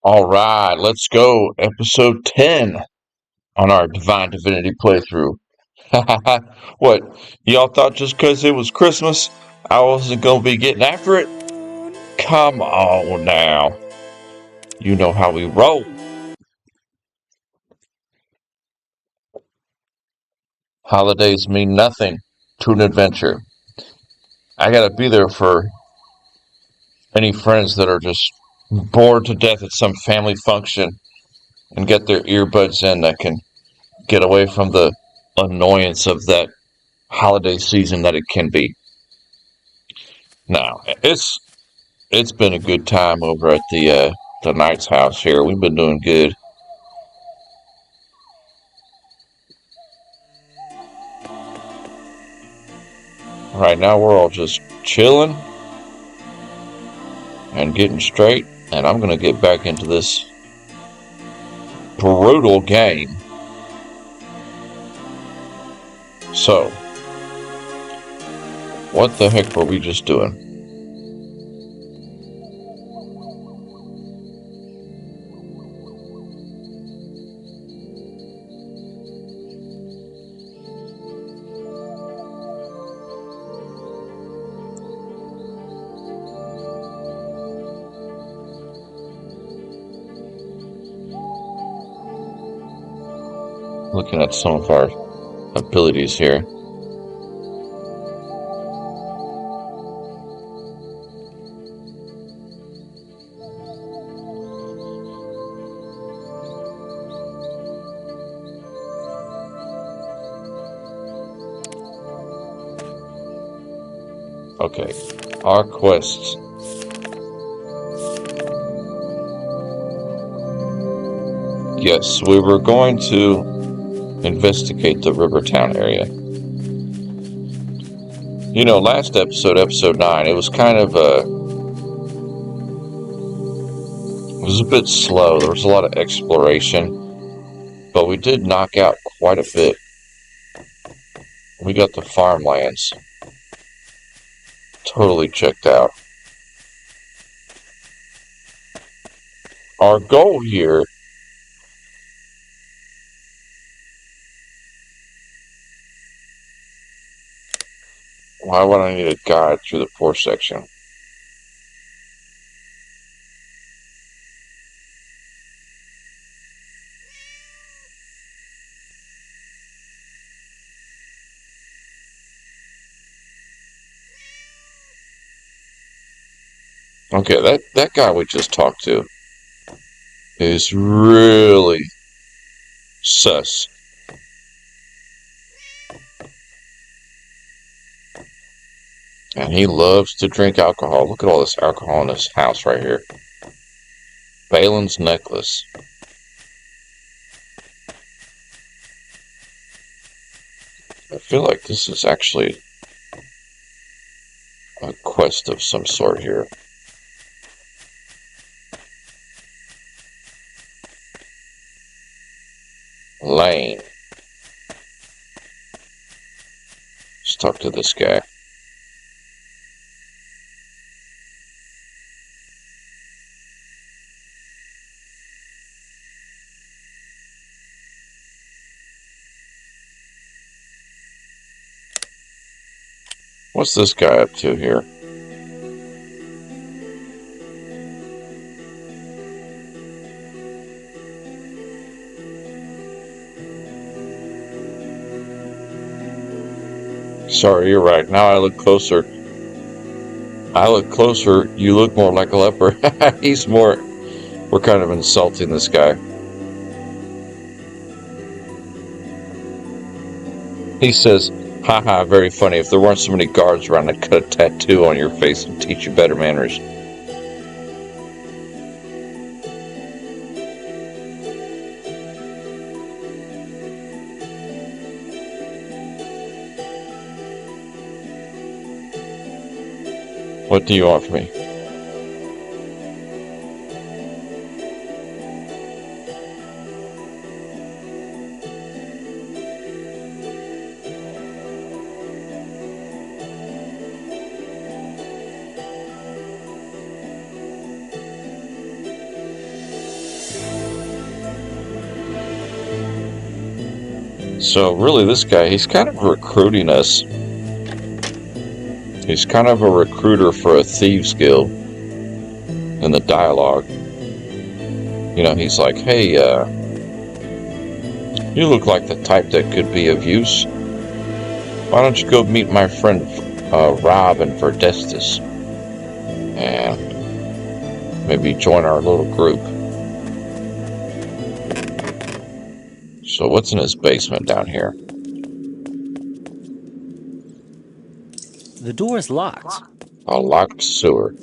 All right, let's go. Episode 10 on our Divinity playthrough. What? Y'all thought just because it was Christmas, I wasn't going to be getting after it? Come on now. You know how we roll. Holidays mean nothing to an adventure. I got to be there for any friends that are just bored to death at some family function and get their earbuds in that can get away from the annoyance of that holiday season that it can be. Now, it's been a good time over at the Knight's house here. We've been doing good. Right now, we're all just chilling and getting straight. And I'm gonna get back into this brutal game. So, what the heck were we just doing? Looking at some of our abilities here. Okay, our quests. Yes, we were going to investigate the Rivertown area. You know, last episode, episode 9, it was kind of it was a bit slow. There was a lot of exploration, but we did knock out quite a bit. We got the farmlands totally checked out. Our goal here why would I need a guide through the poor section? Okay, that guy we just talked to is really sus. And he loves to drink alcohol. Look at all this alcohol in this house right here. Balin's necklace. I feel like this is actually a quest of some sort here. Lane. Let's talk to this guy. What's this guy up to here? Sorry, you're right. Now I look closer. You look more like a leper. He's more... We're kind of insulting this guy. He says, haha, very funny. If there weren't so many guards around, I'd cut a tattoo on your face and teach you better manners. What do you want from me? So really, this guy, he's kind of recruiting us. He's kind of a recruiter for a thieves guild in the dialogue. You know, he's like, hey, you look like the type that could be of use. Why don't you go meet my friend Rob and Verdestus and maybe join our little group. So what's in his basement down here? The door is locked. A locked sewer.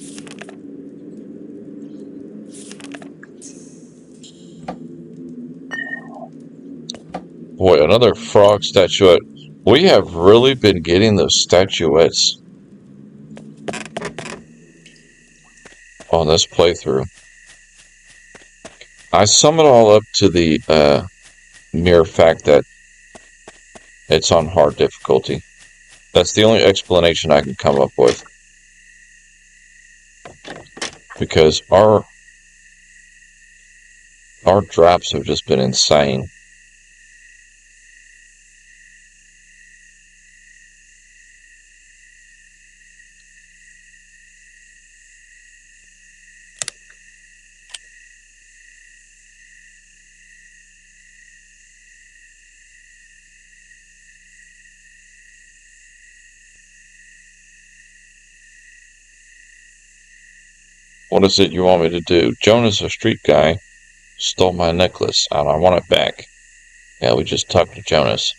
Boy, another frog statuette. We have really been getting those statuettes on this playthrough. I sum it all up to the mere fact that it's on hard difficulty. That's the only explanation I can come up with. Because our drops have just been insane. What is it you want me to do? Jonas, a street guy, stole my necklace and I want it back. Yeah, we just talked to Jonas.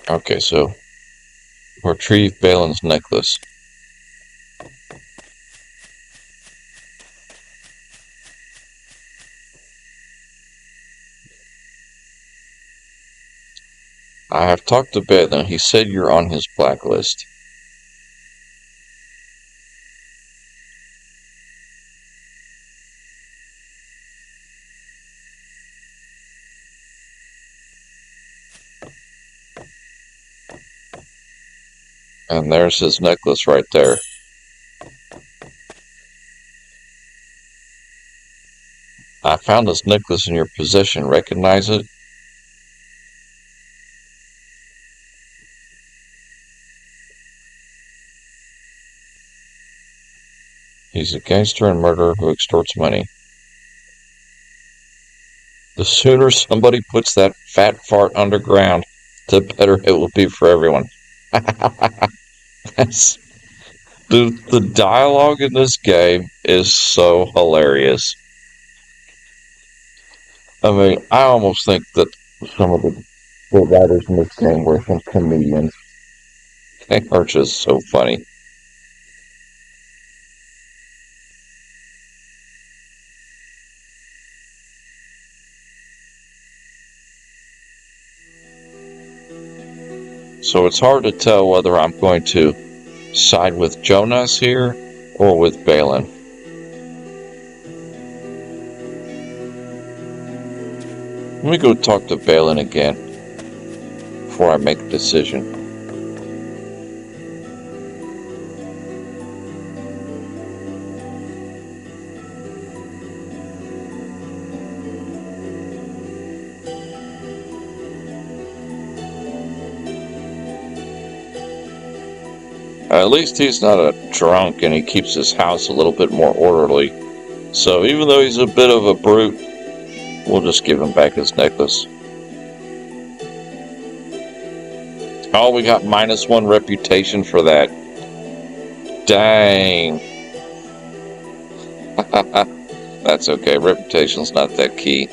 Okay, so retrieve Balin's necklace. I have talked to Balin. He said you're on his blacklist. And there's his necklace right there. I found this necklace in your possession. Recognize it? He's a gangster and murderer who extorts money. The sooner somebody puts that fat fart underground, the better it will be for everyone. The dialogue in this game is so hilarious. I mean, I almost think that some of the writers in this game were some comedians. They are just so funny. So it's hard to tell whether I'm going to side with Jonas here or with Balin. Let me go talk to Balin again before I make a decision. At least he's not a drunk and he keeps his house a little bit more orderly. So even though he's a bit of a brute, we'll just give him back his necklace. Oh, we got -1 reputation for that. Dang. That's okay. Reputation's not that key.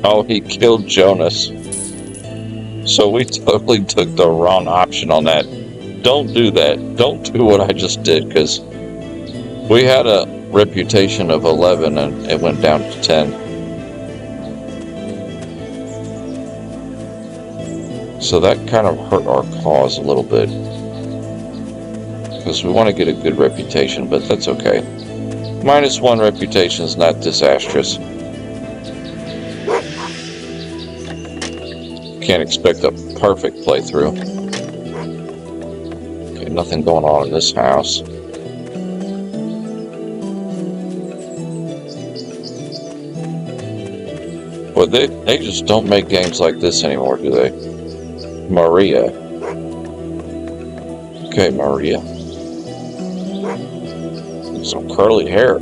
Oh, he killed Jonas. So we totally took the wrong option on that. Don't do that. Don't do what I just did, because we had a reputation of 11 and it went down to 10. So that kind of hurt our cause a little bit. Because we want to get a good reputation, but that's okay. -1 reputation is not disastrous. Can't expect a perfect playthrough. Okay, nothing going on in this house. Well, they just don't make games like this anymore, do they? Maria. Okay, Maria. Some curly hair.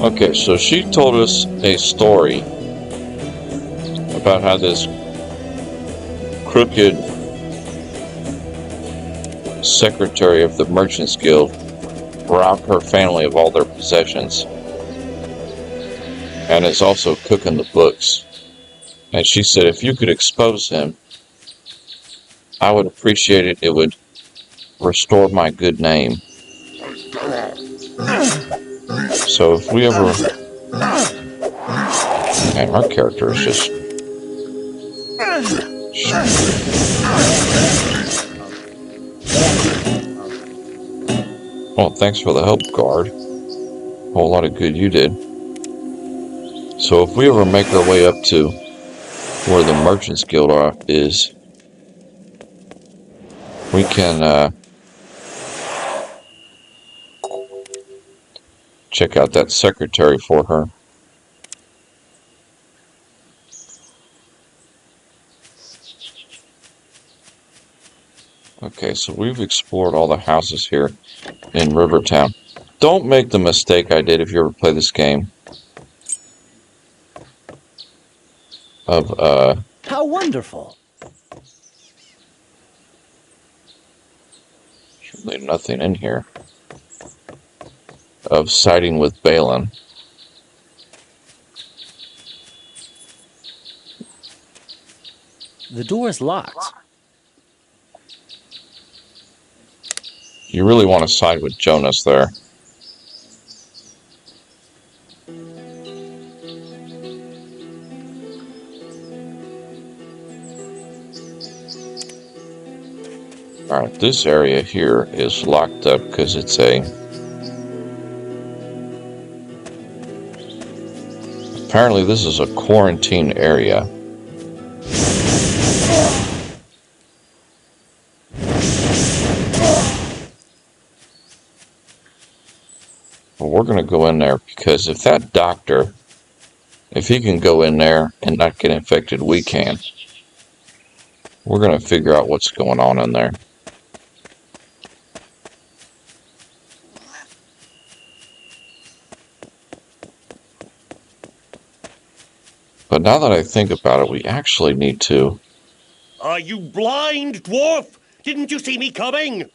Okay, so she told us a story about how this crooked secretary of the Merchants Guild robbed her family of all their possessions and is also cooking the books. And she said if you could expose him, I would appreciate it. It would restore my good name. So if we ever... Man, our character is just... Well, thanks for the help, guard. Whole lot of good you did. So if we ever make our way up to where the Merchants Guild is, we can check out that secretary for her. Okay, so we've explored all the houses here in Rivertown. Don't make the mistake I did if you ever play this game of How wonderful! There's nothing in here. Of siding with Balin. The door is locked. You really want to side with Jonas there. Alright, this area here is locked up because it's a... Apparently this is a quarantine area. But we're going to go in there because if that doctor, if he can go in there and not get infected, we can. We're going to figure out what's going on in there. But now that I think about it, we actually need to... Are you blind, dwarf? Didn't you see me coming?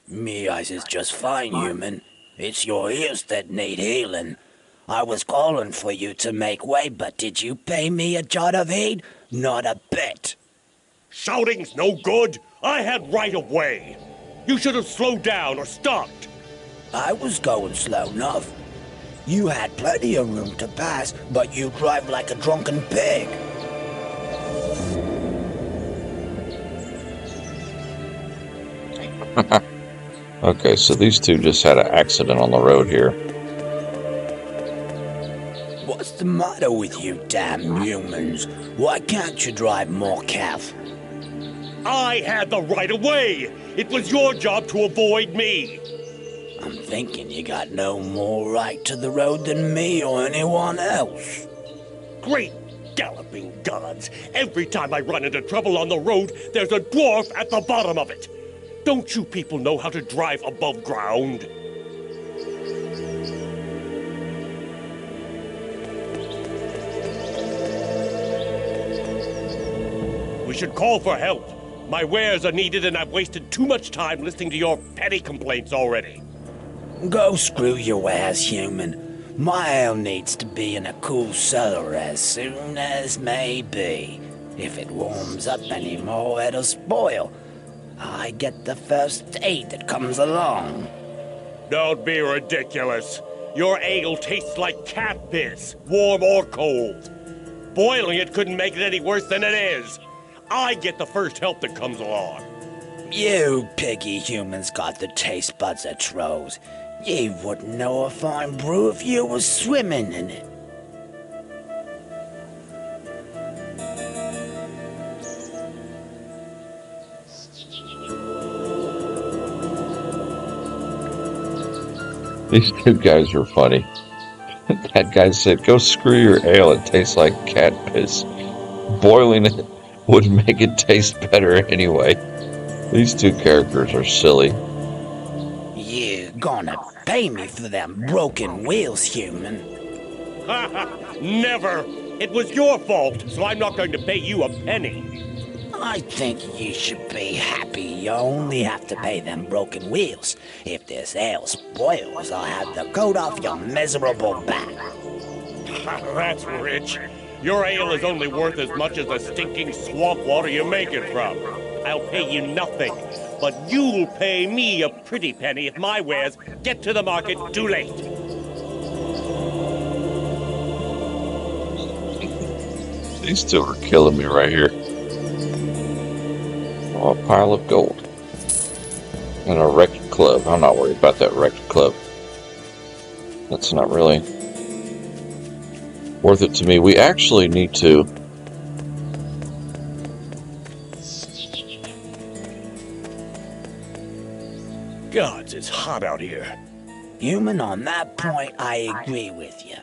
Me eyes is just fine, human. It's your ears that need healing. I was calling for you to make way, but did you pay me a jot of heed? Not a bit. Shouting's no good. I had right of way. You should have slowed down or stopped. I was going slow enough. You had plenty of room to pass, but you drive like a drunken pig. Okay, so these two just had an accident on the road here. What's the matter with you damn humans? Why can't you drive more careful? I had the right of way. It was your job to avoid me. I'm thinking you got no more right to the road than me or anyone else. Great galloping gods! Every time I run into trouble on the road, there's a dwarf at the bottom of it. Don't you people know how to drive above ground? We should call for help. My wares are needed and I've wasted too much time listening to your petty complaints already. Go screw your wares, human. My ale needs to be in a cool cellar as soon as may be. If it warms up any more, it'll spoil. I get the first aid that comes along. Don't be ridiculous. Your ale tastes like cat piss, warm or cold. Boiling it couldn't make it any worse than it is. I get the first help that comes along. You piggy humans got the taste buds of trolls. You wouldn't know a fine brew if you was swimming in it. These two guys are funny. That guy said, go screw your ale, it tastes like cat piss. Boiling it would make it taste better anyway. These two characters are silly. You gonna pay me for them broken wheels, human? Never! It was your fault, so I'm not going to pay you a penny. I think you should be happy you only have to pay them broken wheels. If this ale spoils, I'll have the coat off your miserable back. That's rich. Your ale is only worth as much as the stinking swamp water you make it from. I'll pay you nothing, but you'll pay me a pretty penny if my wares get to the market too late. These two are killing me right here. Oh, a pile of gold. And a wrecked club. I'm not worried about that wrecked club. That's not really worth it to me. We actually need to... Gods, it's hot out here. Human, on that point, I agree with you.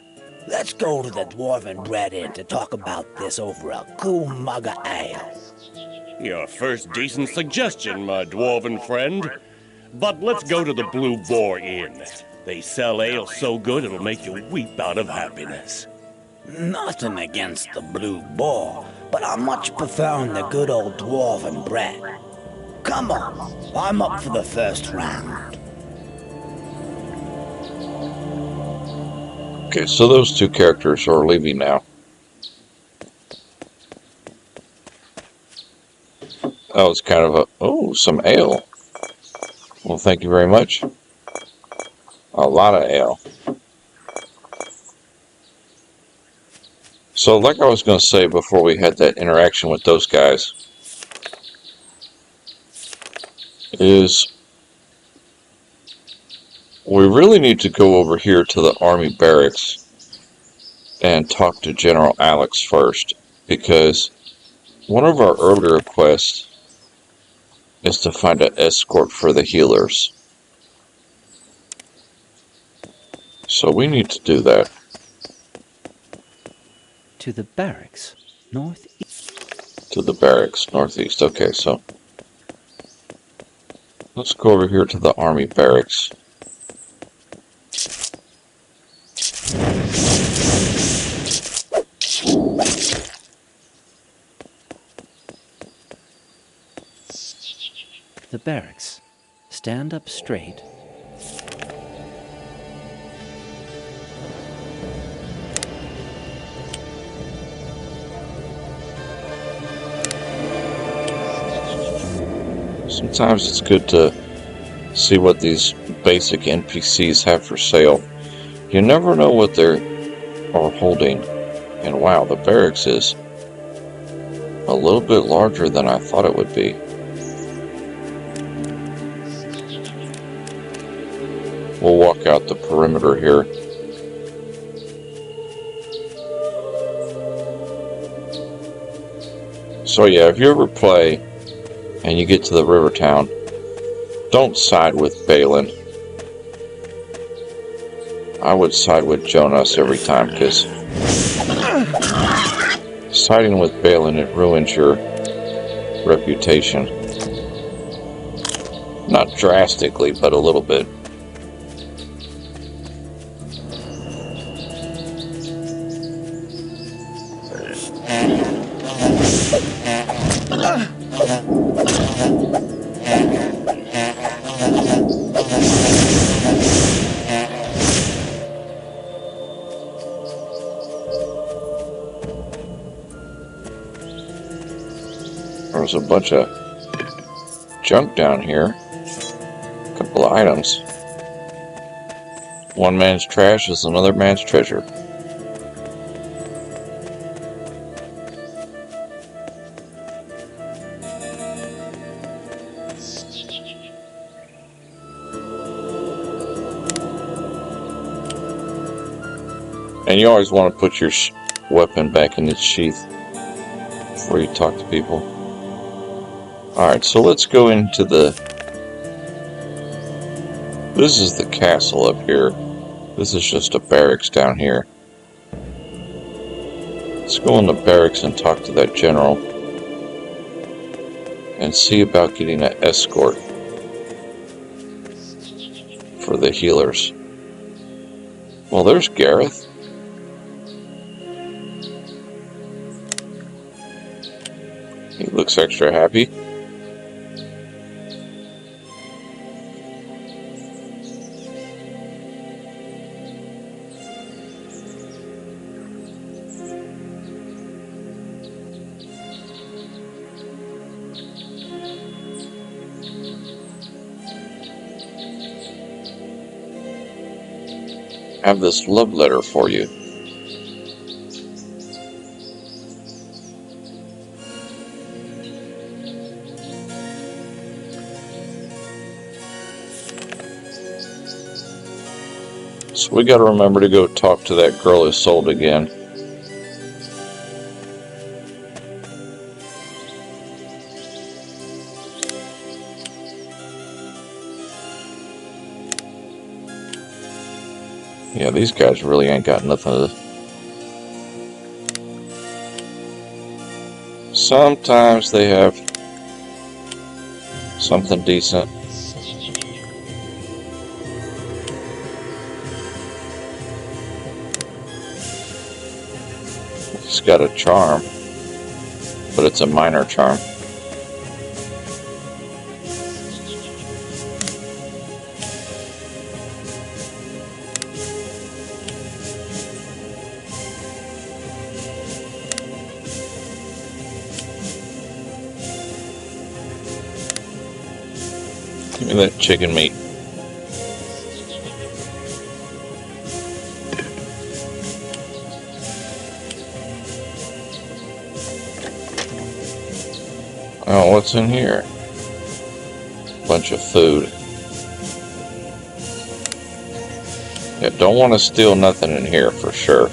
Let's go to the Dwarven Bread Inn to talk about this over a cool mug of ale. Your first decent suggestion, my dwarven friend. But let's go to the Blue Boar Inn. They sell ale so good it'll make you weep out of happiness. Nothing against the Blue Boar, but I'm much preferring the good old Dwarven bread. Come on, I'm up for the first round. Okay, so those two characters are leaving now. That was kind of a... Oh, some ale. Well, thank you very much. A lot of ale. So, like I was going to say before we had that interaction with those guys, is we really need to go over here to the army barracks and talk to General Alex first, because one of our earlier quests is to find an escort for the healers. So we need to do that. To the barracks, northeast. To the barracks, northeast. Okay, so let's go over here to the army barracks. The barracks. Stand up straight. Sometimes it's good to see what these basic NPCs have for sale. You never know what they're holding. And wow, the barracks is a little bit larger than I thought it would be. We'll walk out the perimeter here. So yeah, if you ever play and you get to the river town, don't side with Balin. I would side with Jonas every time, because siding with Balin, it ruins your reputation. Not drastically, but a little bit. There's a bunch of junk down here. A couple of items. One man's trash is another man's treasure. And you always want to put your weapon back in its sheath before you talk to people. Alright, so let's go into the... This is the castle up here. This is just a barracks down here. Let's go in the barracks and talk to that general. And see about getting an escort for the healers. Well, there's Gareth. He looks extra happy. I have this love letter for you. So we gotta remember to go talk to that girl Isolde again. Yeah, these guys really ain't got nothing to... Sometimes they have something decent. He's got a charm, but it's a minor charm. Give me that chicken meat. Oh, what's in here? Bunch of food. Yeah, don't want to steal nothing in here for sure.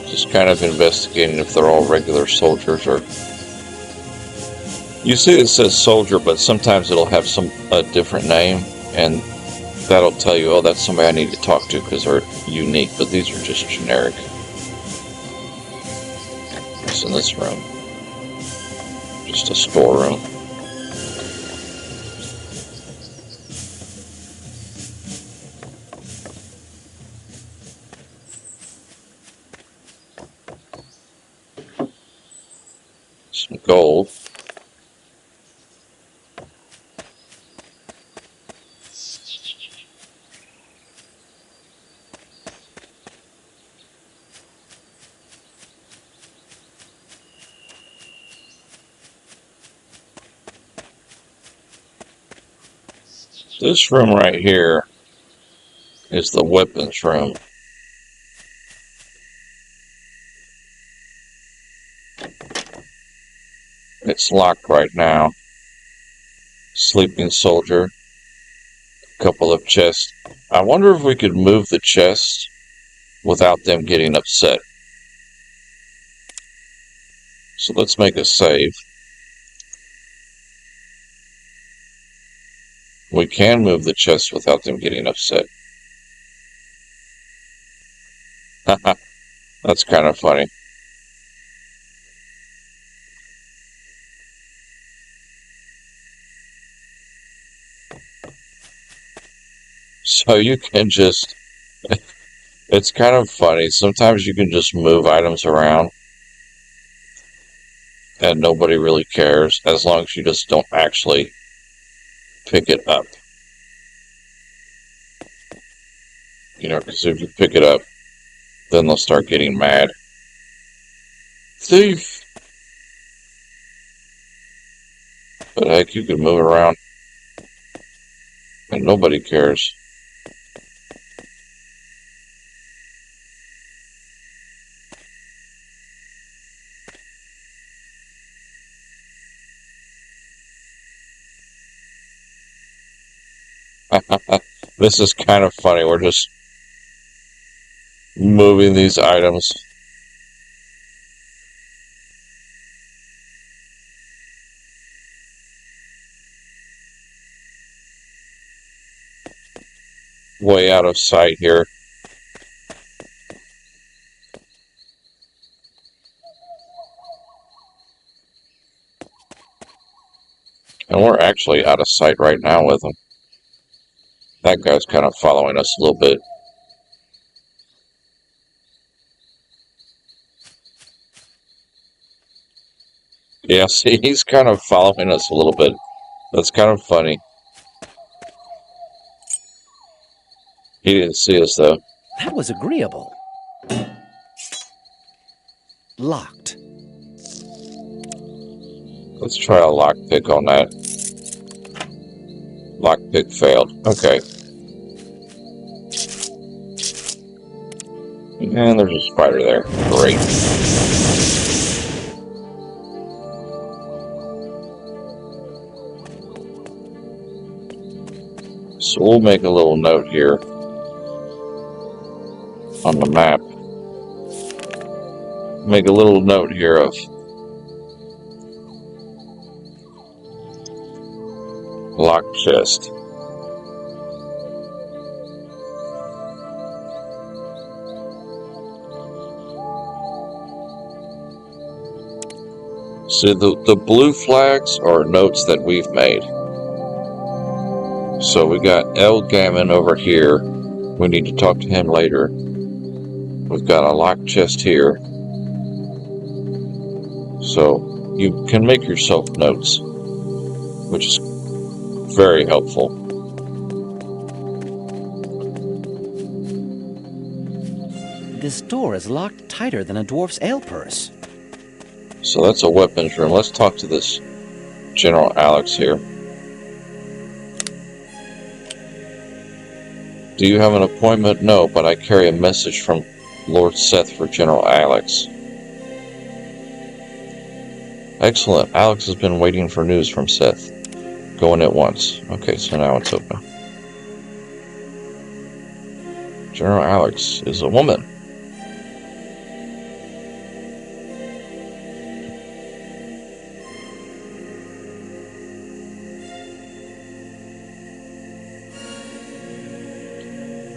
Just kind of investigating if they're all regular soldiers or... You see it says soldier, but sometimes it'll have a different name, and that'll tell you, oh, that's somebody I need to talk to because they're unique, but these are just generic. What's in this room? Just a storeroom. Some gold. This room right here is the weapons room. It's locked right now. Sleeping soldier. Couple of chests. I wonder if we could move the chests without them getting upset. So let's make a save. We can move the chests without them getting upset. That's kind of funny. So you can just... It's kind of funny. Sometimes you can just move items around and nobody really cares, as long as you just don't actually pick it up. You know, because if you pick it up, then they'll start getting mad. Thief! But heck, you can move it around and nobody cares. This is kind of funny. We're just moving these items. Way out of sight here. And we're actually out of sight right now with them. That guy's kind of following us a little bit. Yeah, see, he's kind of following us a little bit. That's kind of funny. He didn't see us, though. That was agreeable. Locked. Let's try a lockpick on that. Lockpick failed. Okay. And there's a spider there. Great. So we'll make a little note here on the map. Make a little note here of locked chest. So the blue flags are notes that we've made. So we got L. Gammon over here. We need to talk to him later. We've got a locked chest here. So you can make yourself notes, which is very helpful. This door is locked tighter than a dwarf's ale purse. So that's a weapons room. Let's talk to this General Alex here. Do you have an appointment? No, but I carry a message from Lord Seth for General Alex. Excellent. Alex has been waiting for news from Seth. Go in at once. Okay, so now it's open. General Alex is a woman.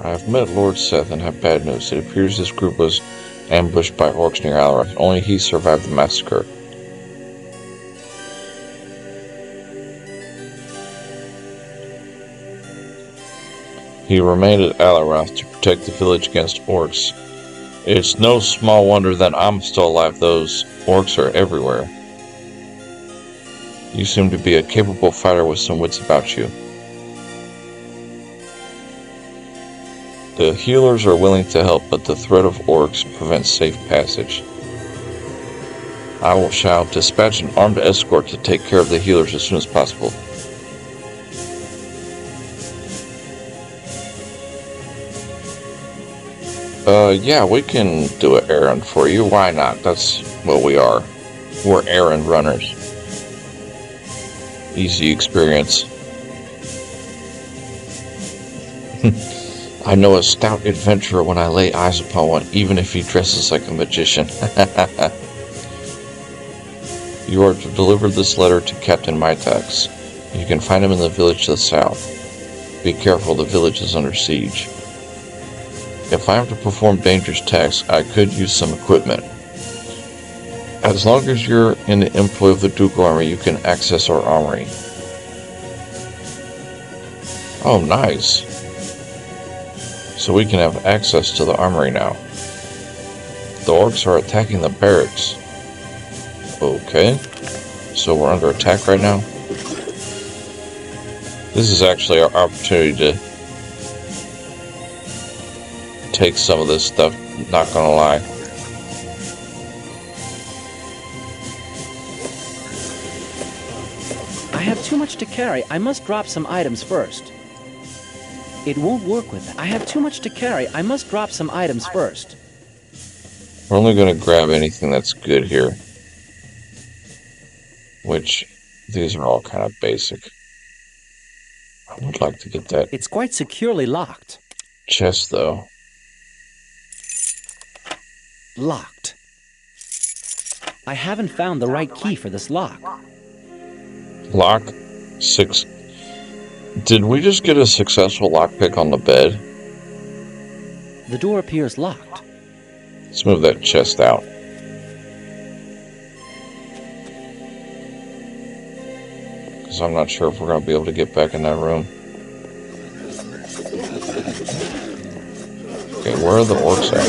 I have met Lord Seth and have bad news. It appears this group was ambushed by orcs near Alarath. Only he survived the massacre. He remained at Alarath to protect the village against orcs. It's no small wonder that I'm still alive. Those orcs are everywhere. You seem to be a capable fighter with some wits about you. The healers are willing to help, but the threat of orcs prevents safe passage. I shall dispatch an armed escort to take care of the healers as soon as possible. Yeah, we can do an errand for you. Why not? That's what we are. We're errand runners. Easy experience. I know a stout adventurer when I lay eyes upon one, even if he dresses like a magician. You are to deliver this letter to Captain Mitax. You can find him in the village to the south. Be careful, the village is under siege. If I am to perform dangerous tasks, I could use some equipment. As long as you're in the employ of the Ducal Army, you can access our armory. Oh, nice. So we can have access to the armory now. The orcs are attacking the barracks. Okay. So we're under attack right now. This is actually our opportunity to take some of this stuff, not gonna lie. I have too much to carry. I must drop some items first. It won't work with that. I have too much to carry. I must drop some items first. We're only gonna grab anything that's good here. Which, these are all kind of basic. I would like to get that It's quite securely locked. chest, though. Locked. I haven't found the right key for this lock. Lock 6. Did we just get a successful lockpick on the bed? The door appears locked. Let's move that chest out. Because I'm not sure if we're going to be able to get back in that room. Okay, where are the orcs at?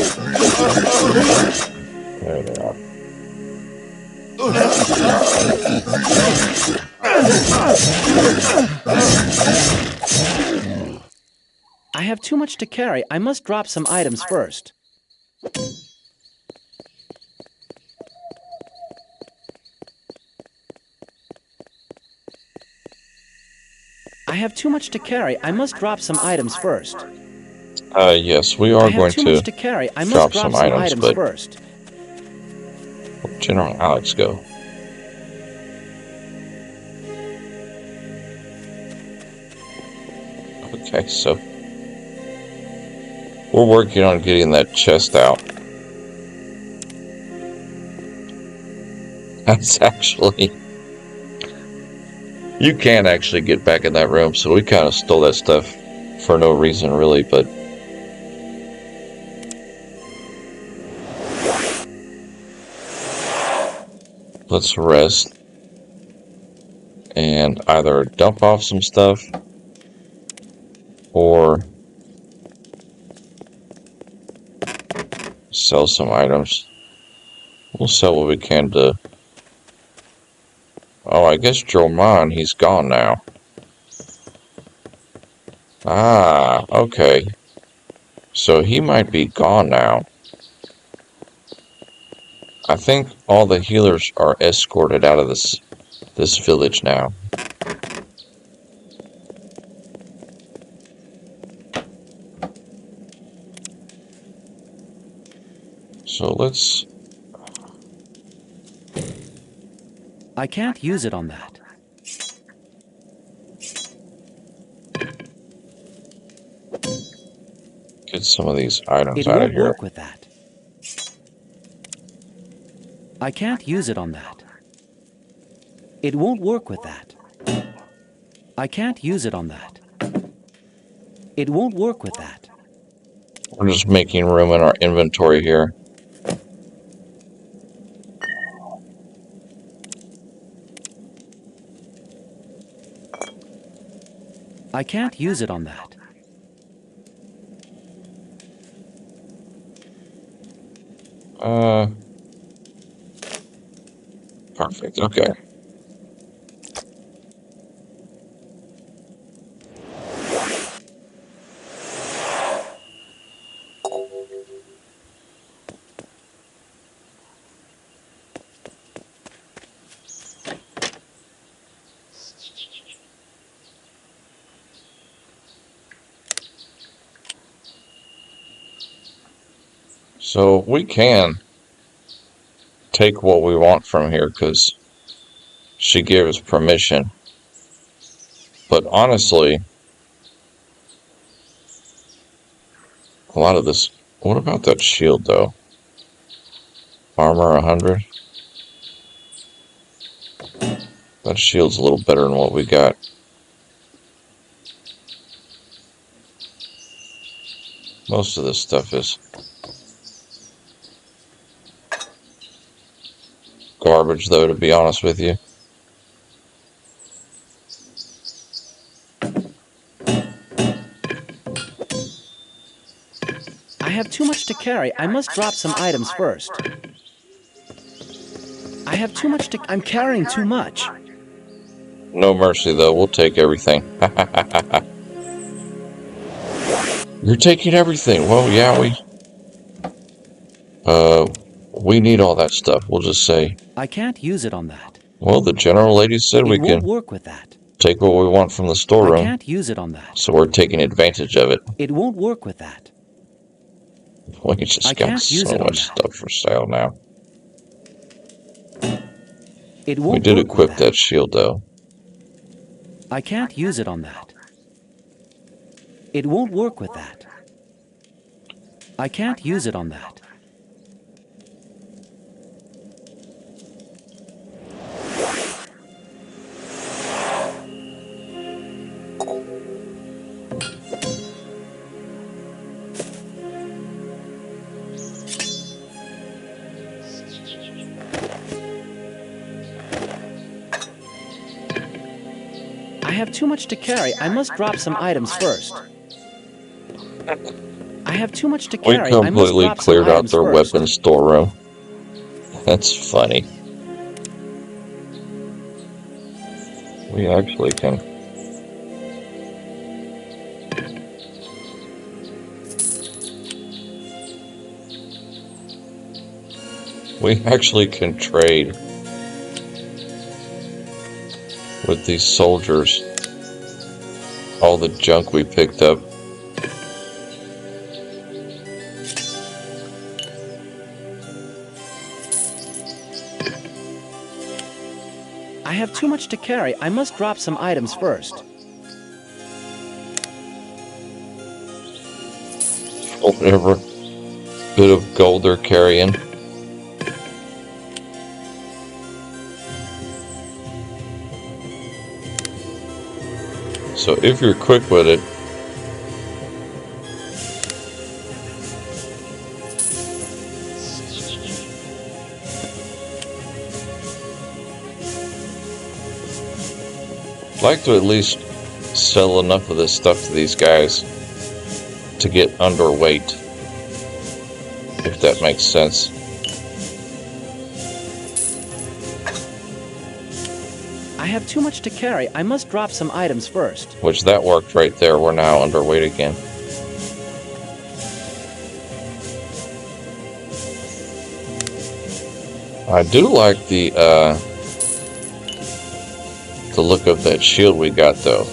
There they are. I have too much to carry. I must drop some items first. I have too much to carry. I must drop some items first. Yes, we are going too much to carry. I must drop drop some items, but first. where'd General Alex go? Okay, so we're working on getting that chest out. That's actually... You can actually get back in that room, so we kind of stole that stuff for no reason, really, but... Let's rest. And either dump off some stuff, or sell some items. We'll sell what we can to... Oh, I guess Jorman, he's gone now. Ah, okay. So he might be gone now. I think all the healers are escorted out of this village now. So let's... I can't use it on that. Get some of these items It out of won't here. work with that. I can't use it on that. It won't work with that. I can't use it on that. It won't work with that. We're just making room in our inventory here. I can't use it on that. Perfect, okay. So we can take what we want from here because she gave us permission. But honestly, A lot of this... What about that shield, though? Armor 100? That shield's a little better than what we got. Most of this stuff is garbage, though, to be honest with you. I have too much to carry. I must drop some items first. I have too much to... I'm carrying too much. No mercy, though. We'll take everything. You're taking everything. Well, yeah, we need all that stuff. We'll just say... I can't use it on that. Well, the general lady said we It won't can work with that. take what we want from the I storeroom. can't use it on that. So we're taking advantage of it. It won't work with that. We just I got can't use so it on much that. stuff for sale now. It won't We did work equip with that shield, though. I can't use it on that. It won't work with that. I can't use it on that. I have too much to carry. I must drop some items first. I have too much to We carry. I must completely drop some cleared out items their first. weapons storeroom. That's funny. We actually can... We actually can trade with these soldiers all the junk we picked up. I have too much to carry. I must drop some items first. Whatever bit of gold they're carrying. So if you're quick with it, I'd like to at least sell enough of this stuff to these guys to get underweight, if that makes sense. I have too much to carry. I must drop some items first. Which that worked right there. We're now underweight again. I do like the look of that shield we got, though.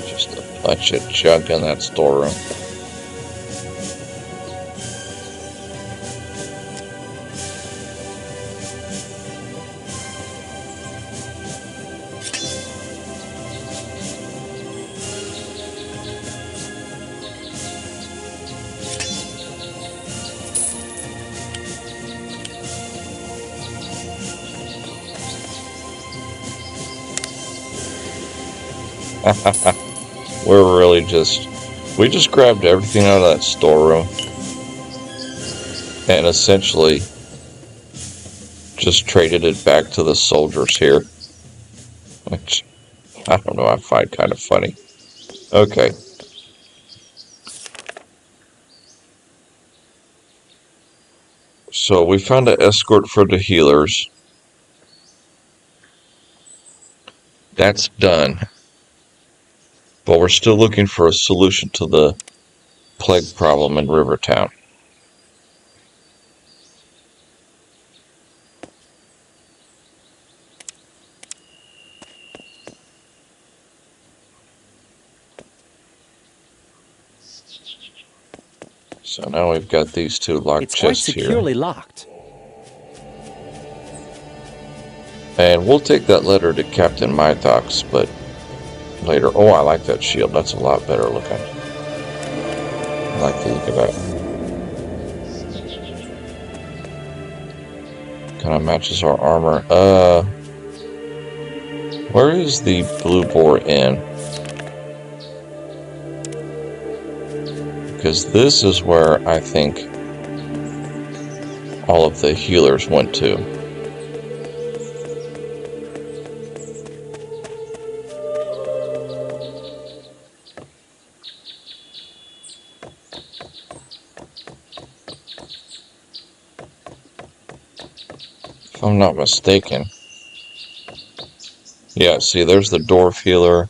Just a bunch of junk in that storeroom. We're really we just grabbed everything out of that storeroom and essentially just traded it back to the soldiers here, which I don't know, I find kind of funny. Okay. So we found an escort for the healers. That's done. But we're still looking for a solution to the plague problem in Rivertown. So now we've got these two locked It's quite chests here. securely locked. And we'll take that letter to Captain Mythox, but later. Oh, I like that shield. That's a lot better looking. I like the look of that. Kind of matches our armor. Where is the blue boar inn? Because this is where I think all of the healers went to. If I'm not mistaken. Yeah, see, there's the dwarf healer.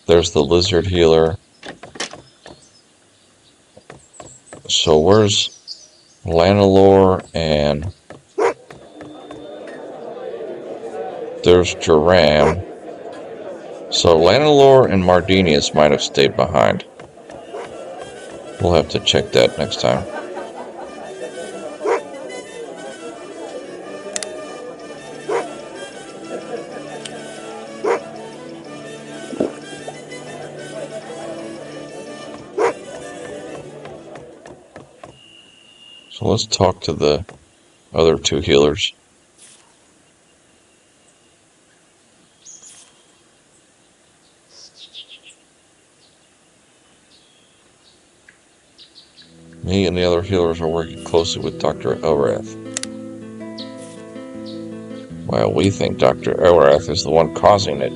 There's the lizard healer. So where's Lanalore and there's Joram. So Lanalore and Mardinius might have stayed behind. We'll have to check that next time. So let's talk to the other two healers. Me and the other healers are working closely with Dr. Elrath. Well, we think Dr. Elrath is the one causing it.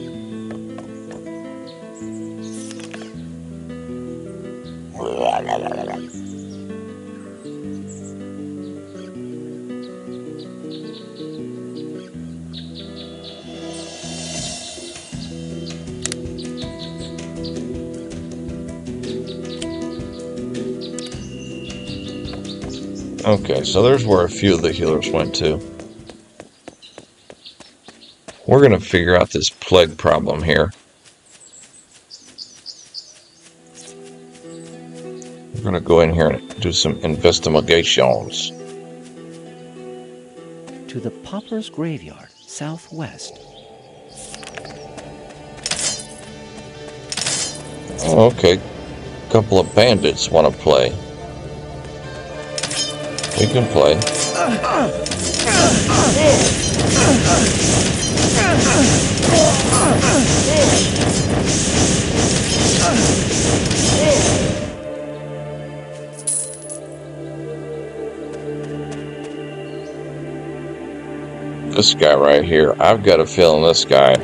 Okay, so there's where a few of the healers went to. We're going to figure out this plague problem here. We're going to go in here and do some investigations. To the Pauper's Graveyard, southwest. Oh, okay. A couple of bandits want to play. We can play. This guy right here, I've got a feeling this guy.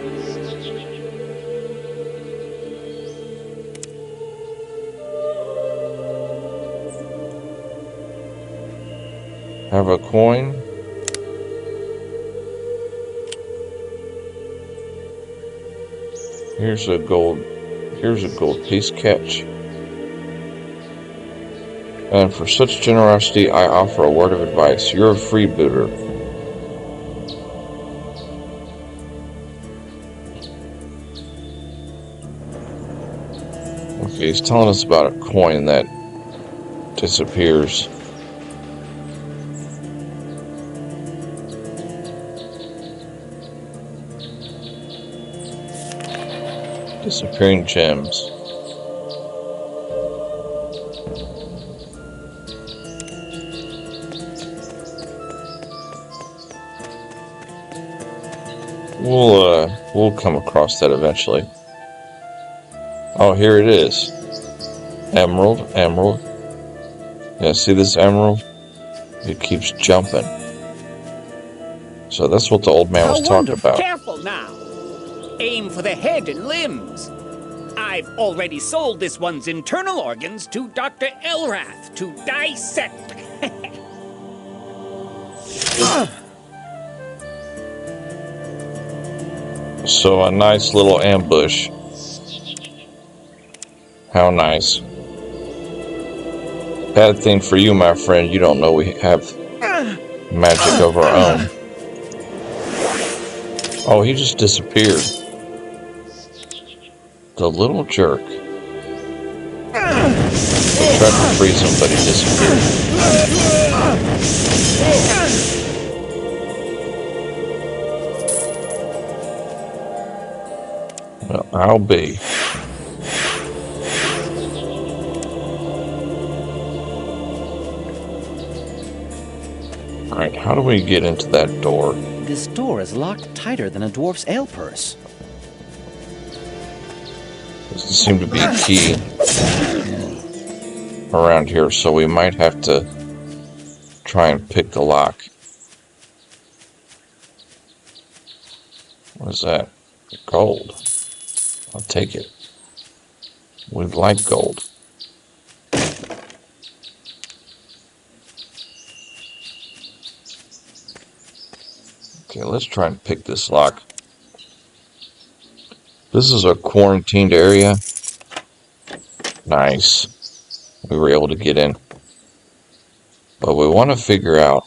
Have a coin. Here's a gold piece, catch. And for such generosity, I offer a word of advice. You're a freebooter. Okay, he's telling us about a coin that disappears. Disappearing gems. We'll come across that eventually. Oh, here it is. Emerald. Yeah, see this emerald? It keeps jumping. So that's what the old man was talking about. Careful now. Aim for the head and limbs. I've already sold this one's internal organs to Dr. Elrath to dissect. So a nice little ambush. How nice. Bad thing for you, my friend, you don't know we have magic of our own. Oh, he just disappeared. The little jerk. We tried to freeze him, but he disappeared. Well, I'll be. Alright, how do we get into that door? This door is locked tighter than a dwarf's ale purse. Doesn't seem to be a key around here, so we might have to try and pick the lock. What is that? Gold. I'll take it. We'd like gold. Okay, let's try and pick this lock. This is a quarantined area. Nice. We were able to get in. But we want to figure out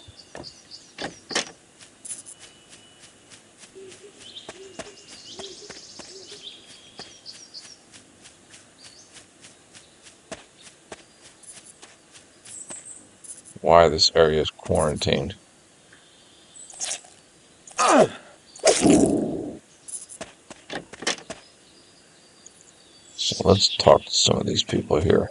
why this area is quarantined. So let's talk to some of these people here.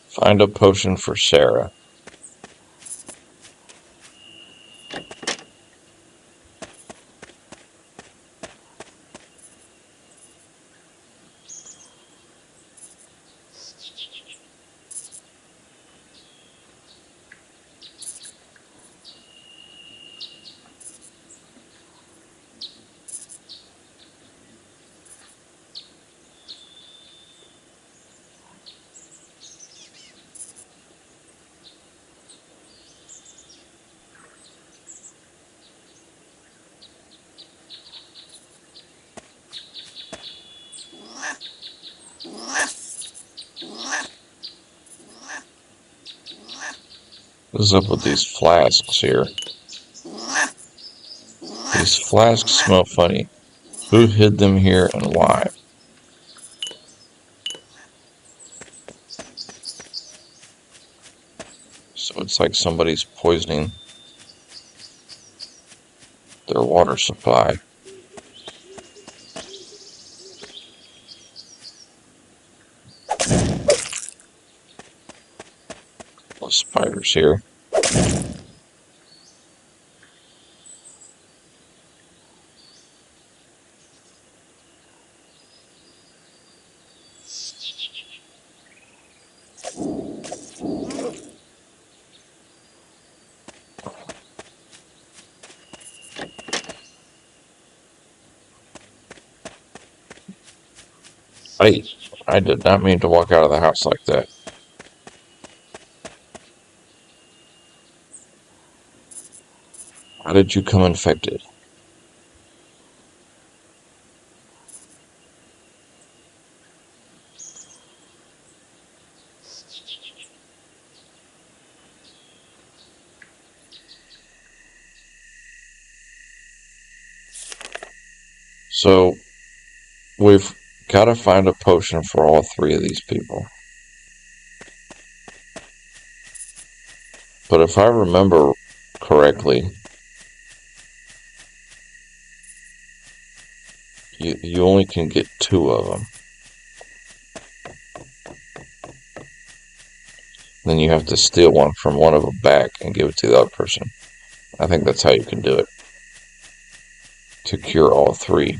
Find a potion for Sarah. What is up with these flasks here? These flasks smell funny. Who hid them here and why? So it's like somebody's poisoning their water supply. Spiders here. I did not mean to walk out of the house like that. How did you come infected? So, we've got to find a potion for all three of these people. But if I remember correctly, you only can get 2 of them. Then you have to steal one from one of them back and give it to the other person. I think that's how you can do it. To cure all 3.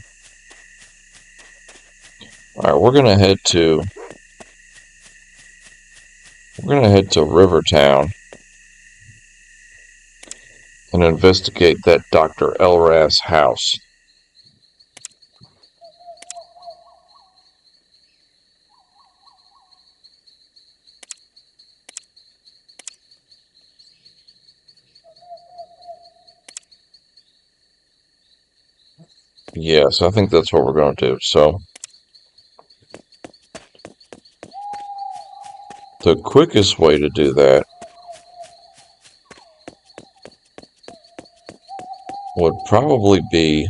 Alright, we're gonna head to Rivertown and investigate that Dr. Elrath's house. Yes, I think that's what we're going to do. So, the quickest way to do that would probably be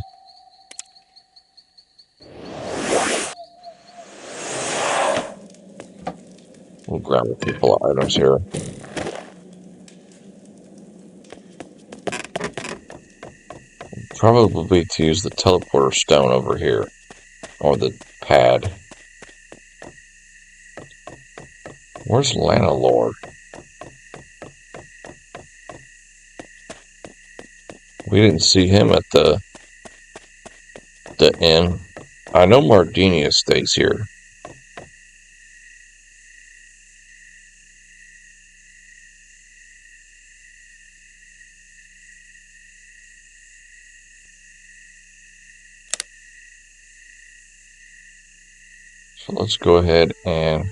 We'll grab a couple of items here. Probably to use the teleporter stone over here. Or the pad. Where's Lanalore? We didn't see him at the inn. I know Mardinia stays here. So let's go ahead and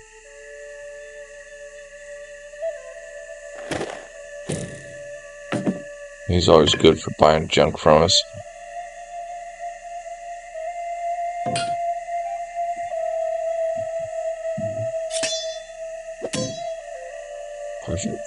he's always good for buying junk from us. Perfect.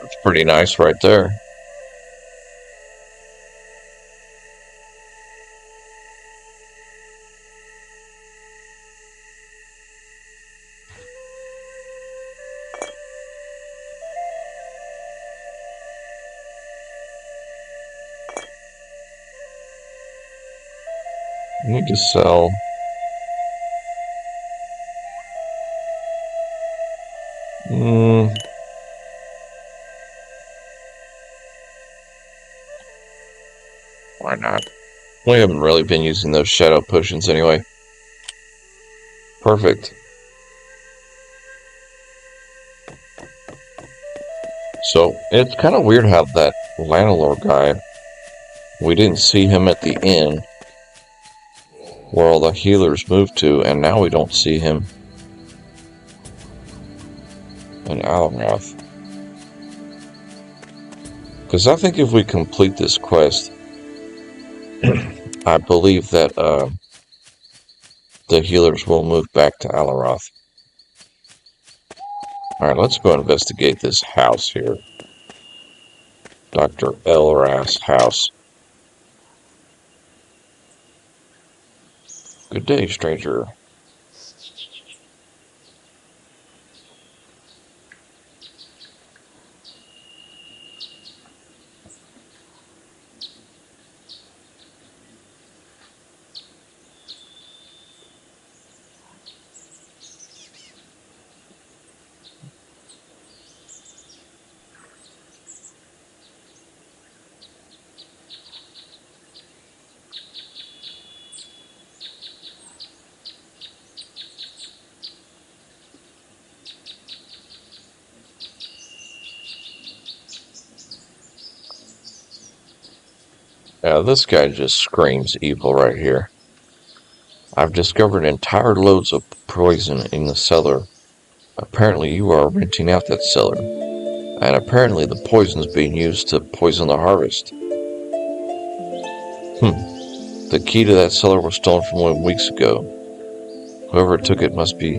That's pretty nice right there. I need to sell. Why not? We haven't really been using those shadow potions anyway. Perfect. So, it's kind of weird how that Lanalore guy, we didn't see him at the inn where all the healers moved to, and now we don't see him in Almroth. Because I think if we complete this quest, I believe that the healers will move back to Alaroth. Alright, let's go investigate this house here. Dr. Elrath's house. Good day, stranger. Yeah, this guy just screams evil right here. I've discovered entire loads of poison in the cellar. Apparently you are renting out that cellar. And apparently the poison's being used to poison the harvest. The key to that cellar was stolen from 1 week ago. Whoever took it must be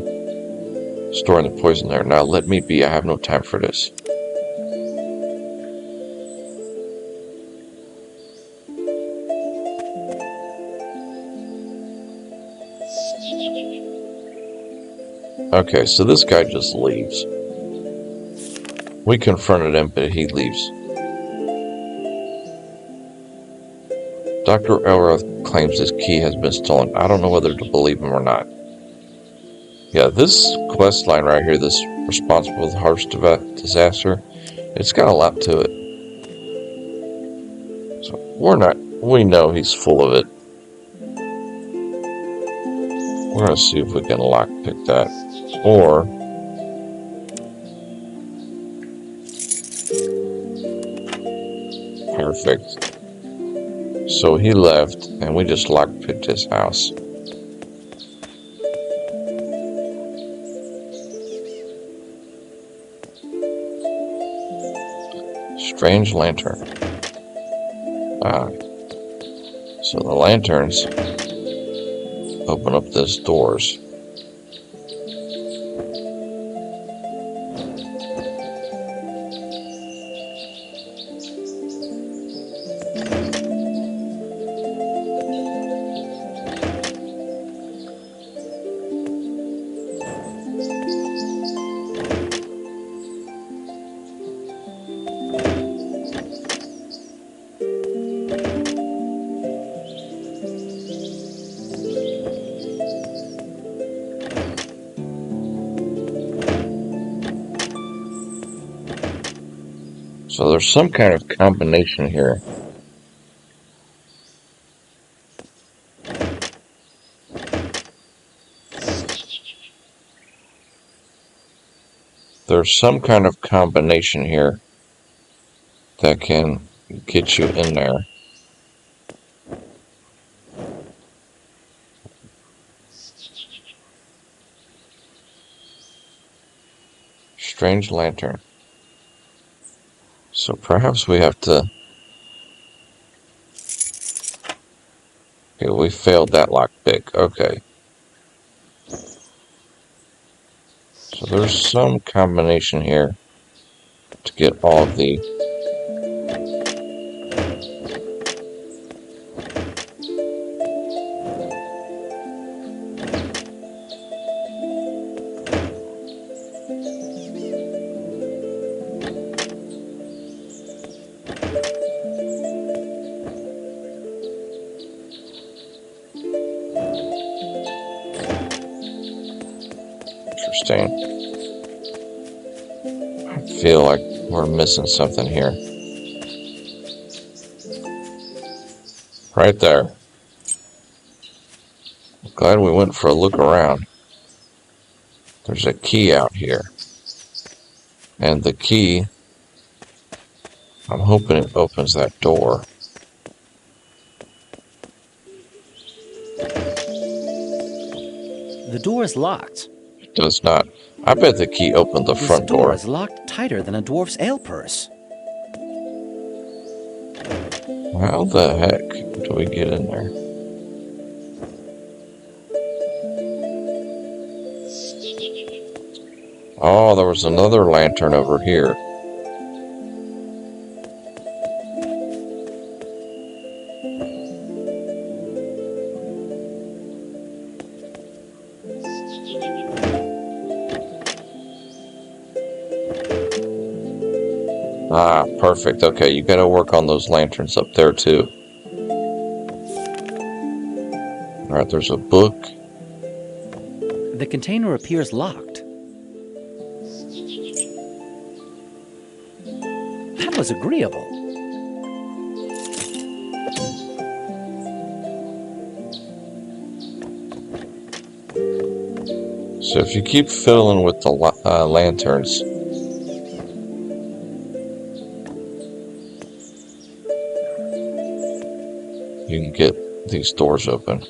storing the poison there. Now let me be, I have no time for this. Okay, so this guy just leaves. We confronted him, but he leaves. Dr. Elrath claims this key has been stolen. I don't know whether to believe him or not. Yeah, this quest line right here, this responsible for the harvest disaster, it's got a lot to it. So we know he's full of it. We're going to see if we can lockpick that. Or perfect. So he left, and we just lockpicked his house. Strange lantern. Ah, so the lanterns open up these doors. So there's some kind of combination here. There's some kind of combination here that can get you in there. Strange lantern. So perhaps we have to... Okay, we failed that lockpick. Okay. So there's some combination here to get all of the... Interesting. I feel like we're missing something here. Right there. Glad we went for a look around. There's a key out here. And the key, I'm hoping it opens that door. The door is locked. It does not. I bet the key opened the This front door door. is locked tighter than a dwarf's ale purse. How the heck do we get in there? Oh, there was another lantern over here. Ah, perfect. Okay, you gotta work on those lanterns up there too. Alright, there's a book. The container appears locked. That was agreeable. So if you keep fiddling with the lanterns, you can get these doors open.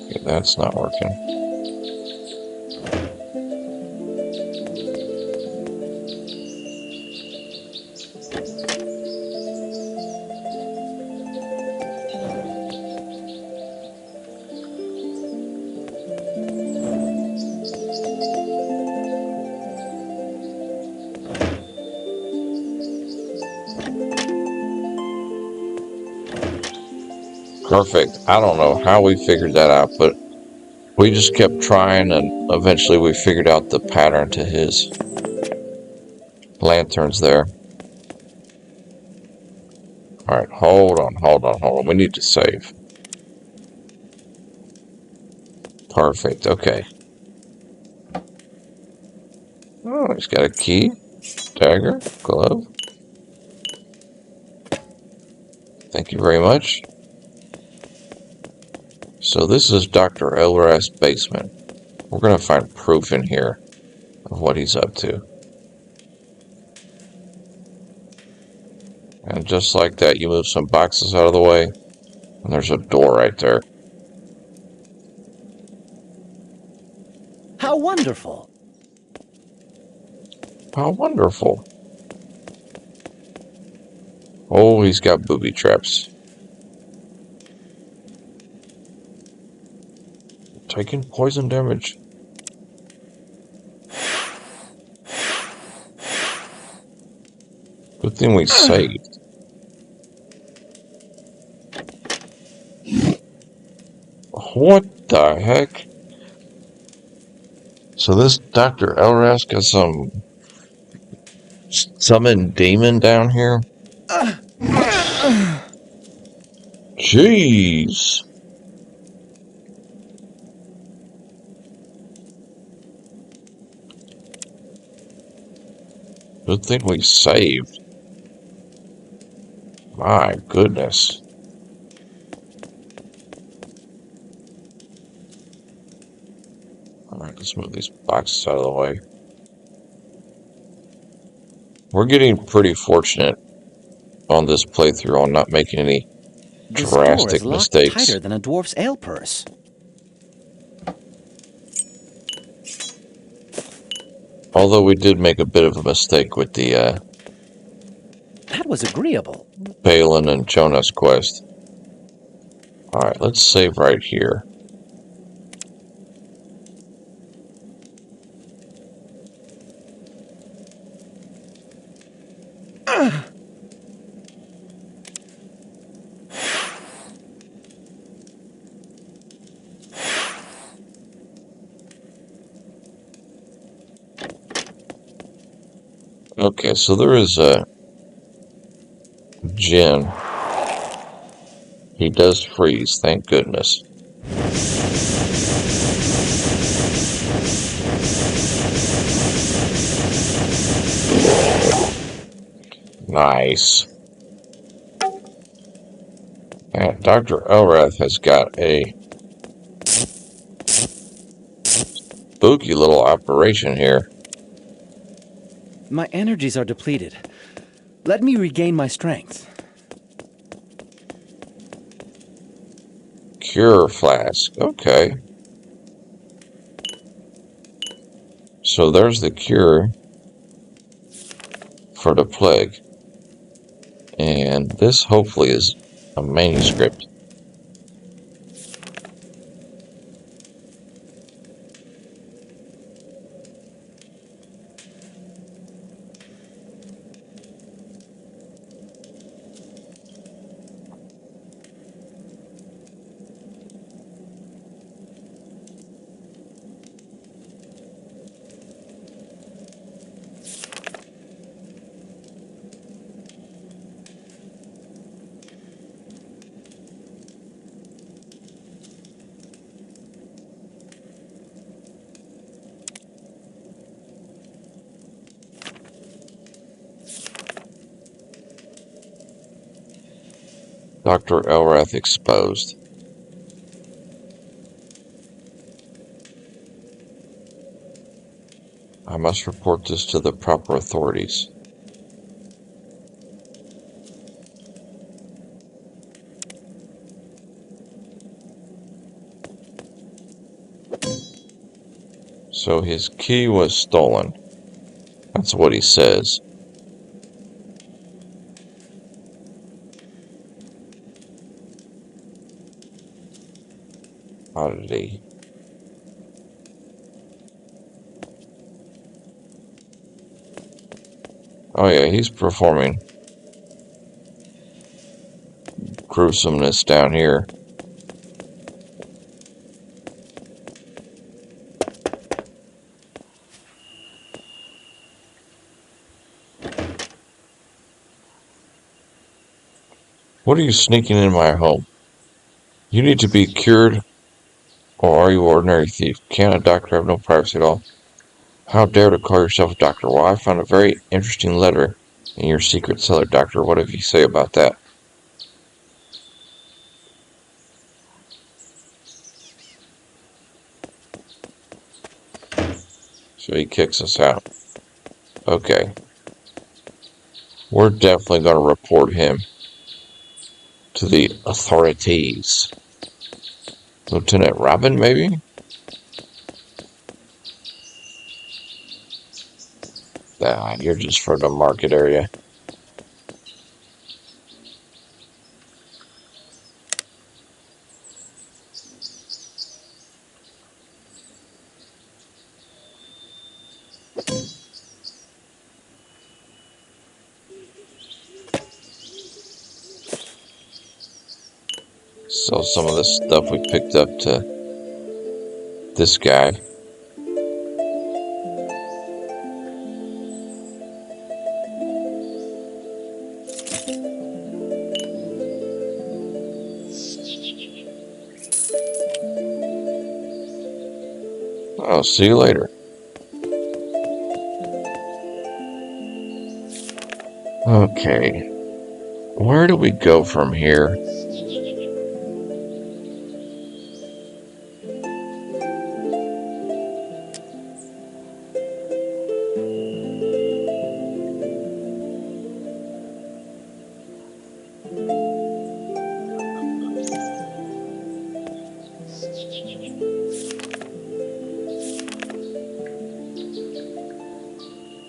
Okay, that's not working. Perfect. I don't know how we figured that out, but we just kept trying, and eventually we figured out the pattern to his lanterns there. Alright, hold on. We need to save. Perfect, okay. Oh, he's got a key, dagger, glove. Thank you very much. So this is Dr. Elrath's basement. We're going to find proof in here of what he's up to. And just like that, you move some boxes out of the way, and there's a door right there. How wonderful! How wonderful. Oh, he's got booby traps. Taking poison damage. Good thing we saved. What the heck? So this Dr. Elras got some summoned demon down here? Jeez. Good thing we saved. My goodness. Alright, let's move these boxes out of the way. We're getting pretty fortunate on this playthrough on not making any This door drastic is locked mistakes. tighter than a dwarf's ale purse. Although we did make a bit of a mistake with the That was agreeable. Balin and Jonas quest. Alright, let's save right here. Okay, so there is a Jin. He does freeze, thank goodness. Nice. And Dr. Elrath has got a spooky little operation here. My energies are depleted. Let me regain my strength. Cure flask. Okay. So there's the cure for the plague. And this hopefully is a manuscript. Dr. Elrath exposed. I must report this to the proper authorities. So his key was stolen. That's what he says. Oddity. Oh yeah, he's performing gruesomeness down here. What are you sneaking in my home? You need to be cured, or are you an ordinary thief? Can't a doctor have no privacy at all? How dare to call yourself a doctor? Well, I found a very interesting letter in your secret cellar, doctor. What have you say about that? So he kicks us out. Okay. We're definitely going to report him to the authorities. Lieutenant Robin, maybe? Ah, you're just for the market area. Sell some of this stuff we picked up to this guy. I'll see you later. Okay. Where do we go from here?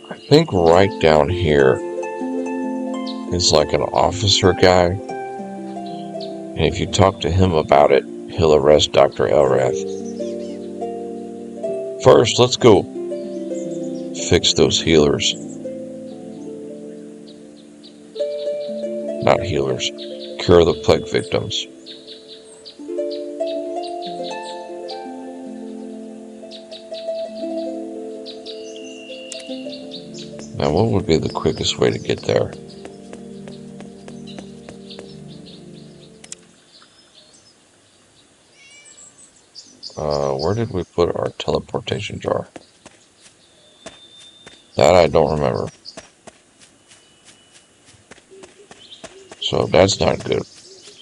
I think right down here is like an officer guy. And if you talk to him about it, he'll arrest Dr. Elrath. First, let's go fix those healers. Not healers. Cure the plague victims. Now, what would be the quickest way to get there? Where did we put our teleportation jar? That I don't remember. So that's not good.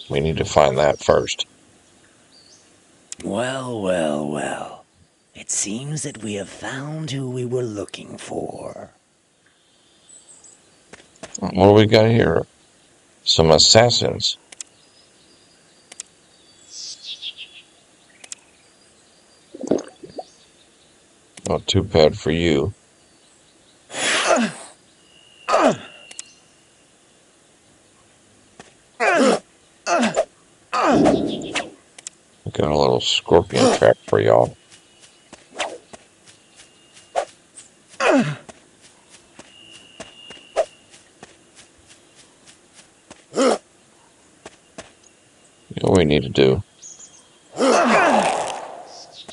We need to find that first. Well, well, well. It seems that we have found who we were looking for. What do we got here? Some assassins. Not too bad for you. We got a little scorpion trap for y'all. What we need to do?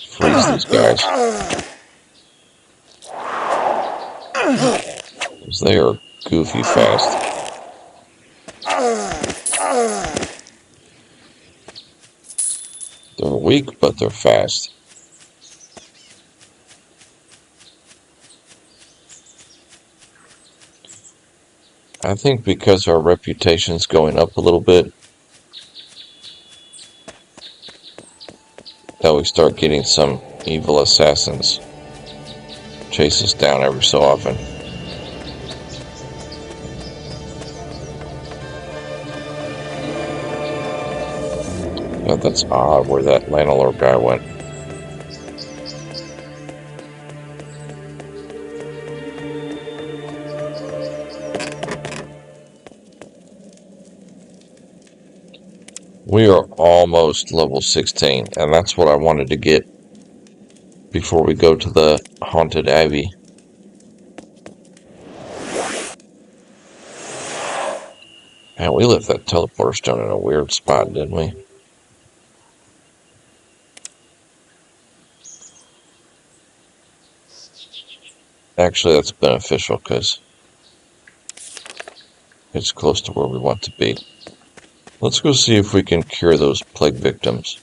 Freeze these guys. Because they are goofy fast. They're weak, but they're fast. I think because our reputation's going up a little bit, that we start getting some evil assassins chase us down every so often. Yeah, that's odd where that landlord guy went. We are almost level 16, and that's what I wanted to get before we go to the Haunted Abbey. Man, we left that teleporter stone in a weird spot, didn't we? Actually, that's beneficial because it's close to where we want to be. Let's go see if we can cure those plague victims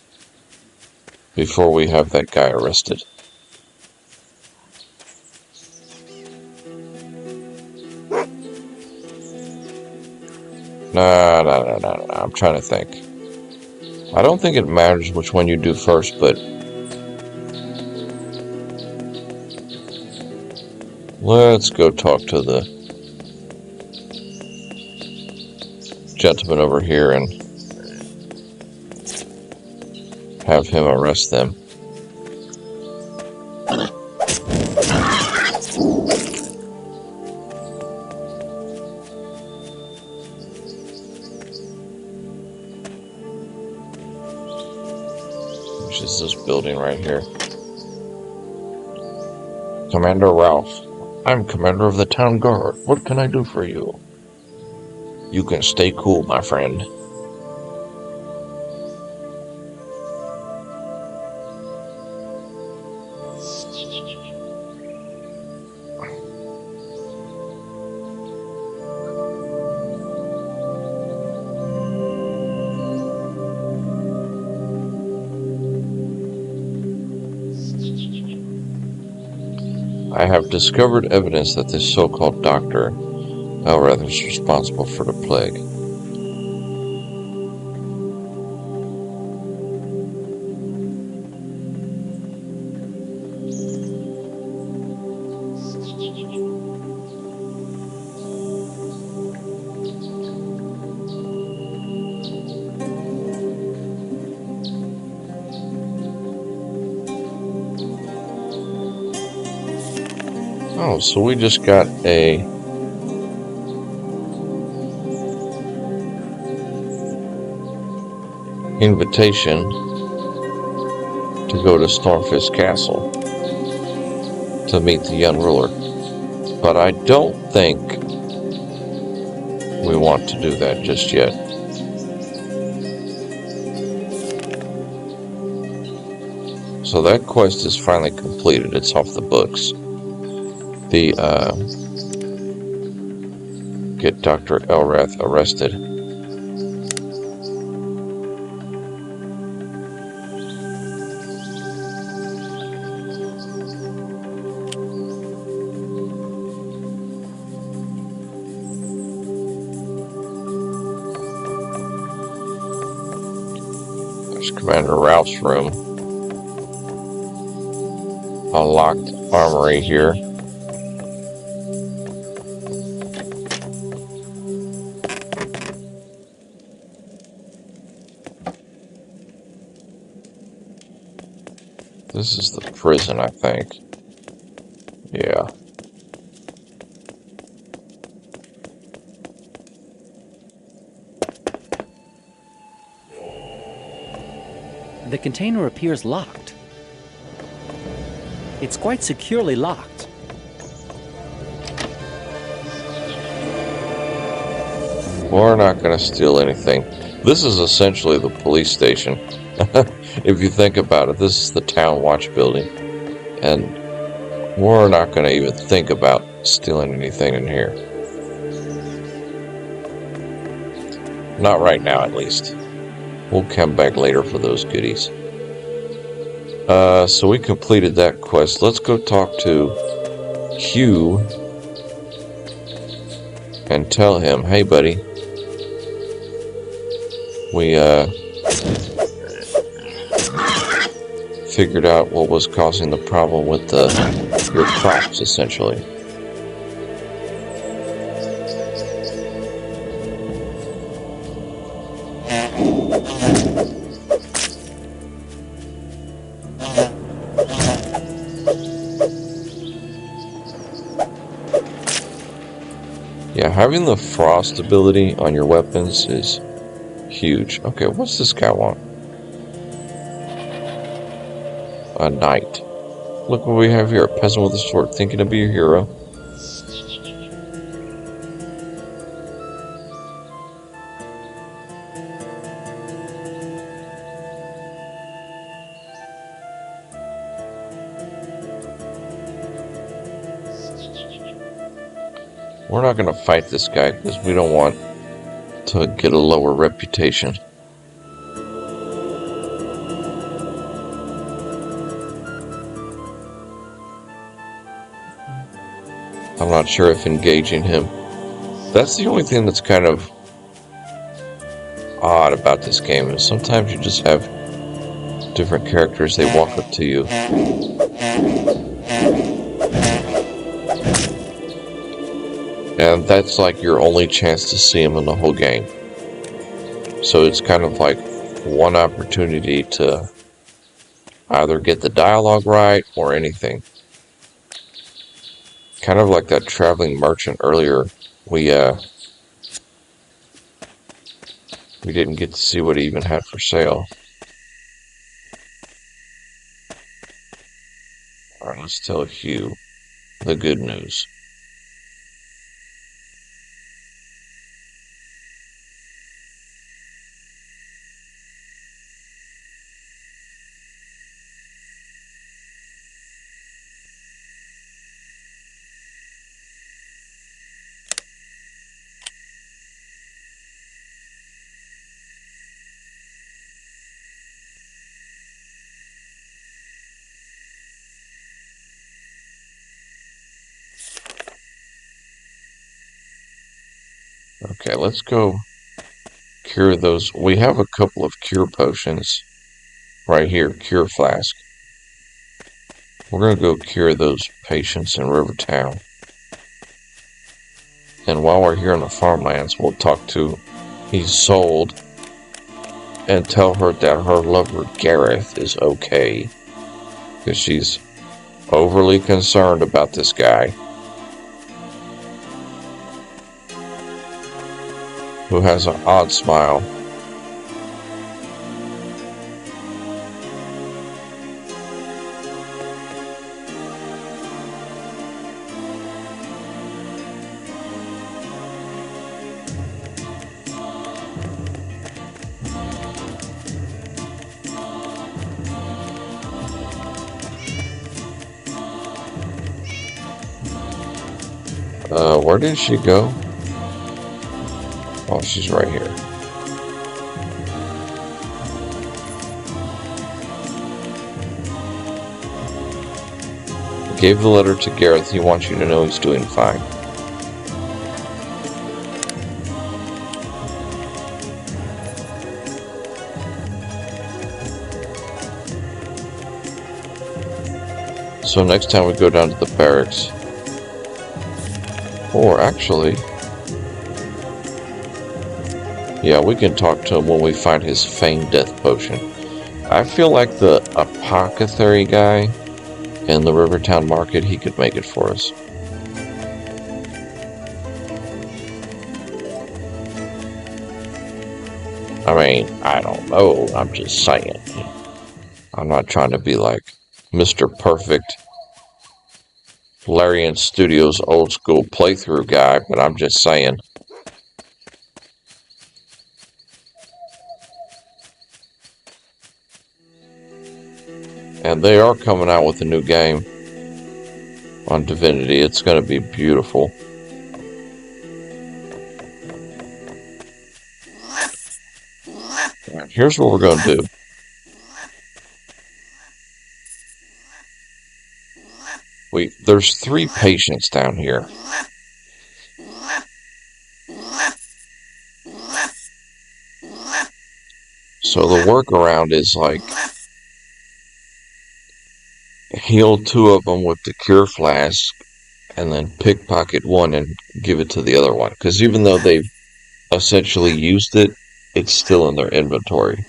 before we have that guy arrested. No. I'm trying to think. I don't think it matters which one you do first, but let's go talk to the gentleman over here and have him arrest them. Which is this building right here. Commander Ralph, I'm commander of the town guard. What can I do for you? You can stay cool, my friend. I have discovered evidence that this so-called doctor, Elrath, is responsible for the plague. Oh, so we just got a invitation to go to Stormfist Castle to meet the young ruler. But I don't think we want to do that just yet. So that quest is finally completed. It's off the books. The, get Dr. Elrath arrested. There's Commander Ralph's room. A locked armory here. This is the prison, I think. Yeah. The container appears locked. It's quite securely locked. We're not going to steal anything. This is essentially the police station. If you think about it, this is the town watch building. And we're not going to even think about stealing anything in here. Not right now, at least. We'll come back later for those goodies. So we completed that quest. Let's go talk to Hugh and tell him, hey buddy, we figured out what was causing the problem with your crops, essentially. Yeah, having the frost ability on your weapons is huge. Okay, what's this guy want? A knight. Look what we have here, a peasant with a sword, thinking to be a hero. We're not going to fight this guy because we don't want to get a lower reputation. I'm not sure if engaging him. That's the only thing that's kind of odd about this game is sometimes you just have different characters, they walk up to you. And that's like your only chance to see them in the whole game. So it's kind of like one opportunity to either get the dialogue right or anything. Kind of like that traveling merchant earlier. We didn't get to see what he even had for sale. Alright, let's tell Hugh the good news. Okay, let's go cure those. We have a couple of cure potions right here, cure flask. We're going to go cure those patients in Rivertown. And while we're here in the farmlands, we'll talk to Isolde and tell her that her lover Gareth is okay. Because she's overly concerned about this guy who has an odd smile. Where did she go? Oh, she's right here. Gave the letter to Gareth. He wants you to know he's doing fine. So next time we go down to the barracks, or actually, yeah, we can talk to him when we find his famed death potion. I feel like the apothecary guy in the Rivertown market, he could make it for us. I mean, I don't know. I'm just saying. I'm not trying to be like Mr. Perfect, Larian Studios old school playthrough guy, but I'm just saying. And they are coming out with a new game on Divinity. It's going to be beautiful. Right, here's what we're going to do. There's 3 patients down here. So the workaround is like heal 2 of them with the cure flask and then pickpocket 1 and give it to the other one. Because even though they've essentially used it, it's still in their inventory.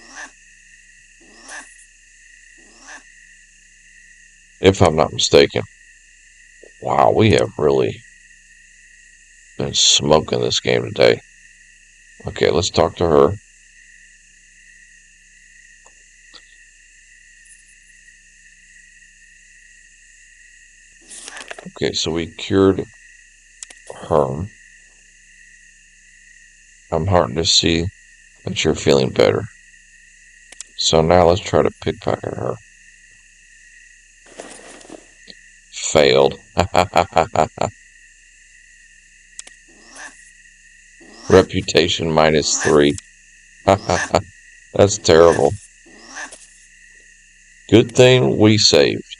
If I'm not mistaken. Wow, we have really been smoking this game today. Okay, let's talk to her. Okay, so we cured her. I'm heartened to see that you're feeling better. So now let's try to pickpocket her. Failed. Reputation -3. That's terrible. Good thing we saved.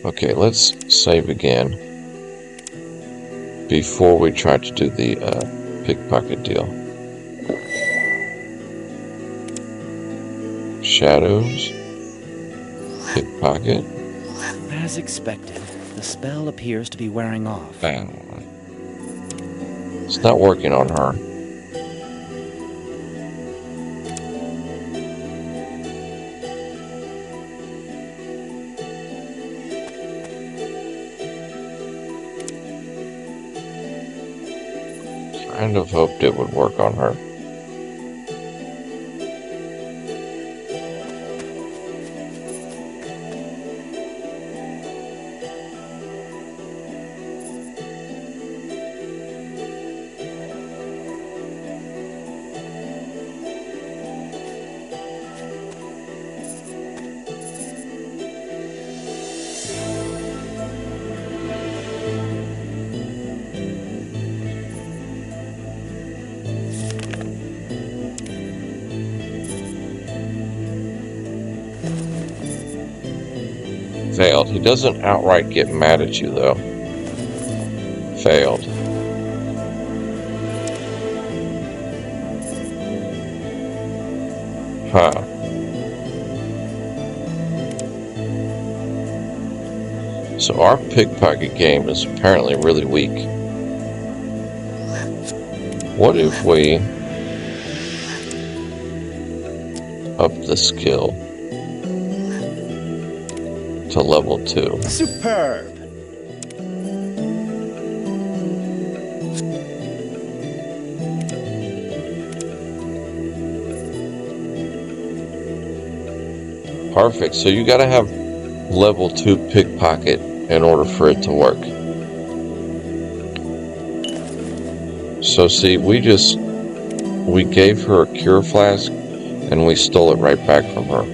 Okay, let's save again before we try to do the pickpocket deal. Shadows. Pickpocket. As expected, the spell appears to be wearing off. It's not working on her. Kind of hoped it would work on her. Failed. He doesn't outright get mad at you, though. Failed. Huh. So our pickpocket game is apparently really weak. What if we up the skill to level 2? Superb. Perfect. So you gotta have level 2 pickpocket in order for it to work. So see, we gave her a cure flask and we stole it right back from her.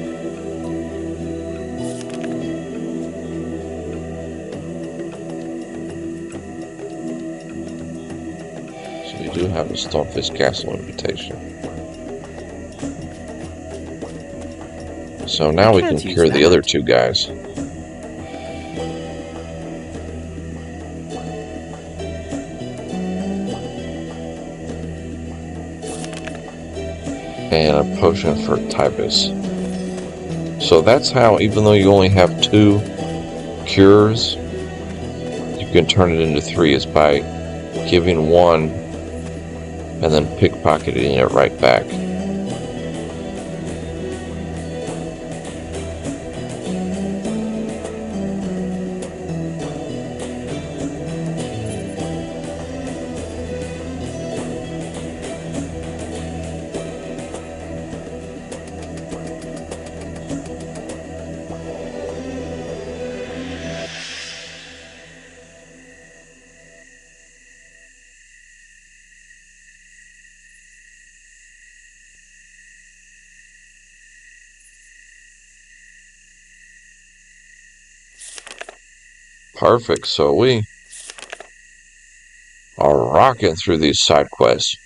So we do have a Stonefish Castle invitation. So now we can cure the other 2 guys. And a potion for typhus. So that's how, even though you only have 2 cures, you can turn it into 3 is by giving 1 and then pickpocketing it right back. Perfect, so we are rocking through these side quests.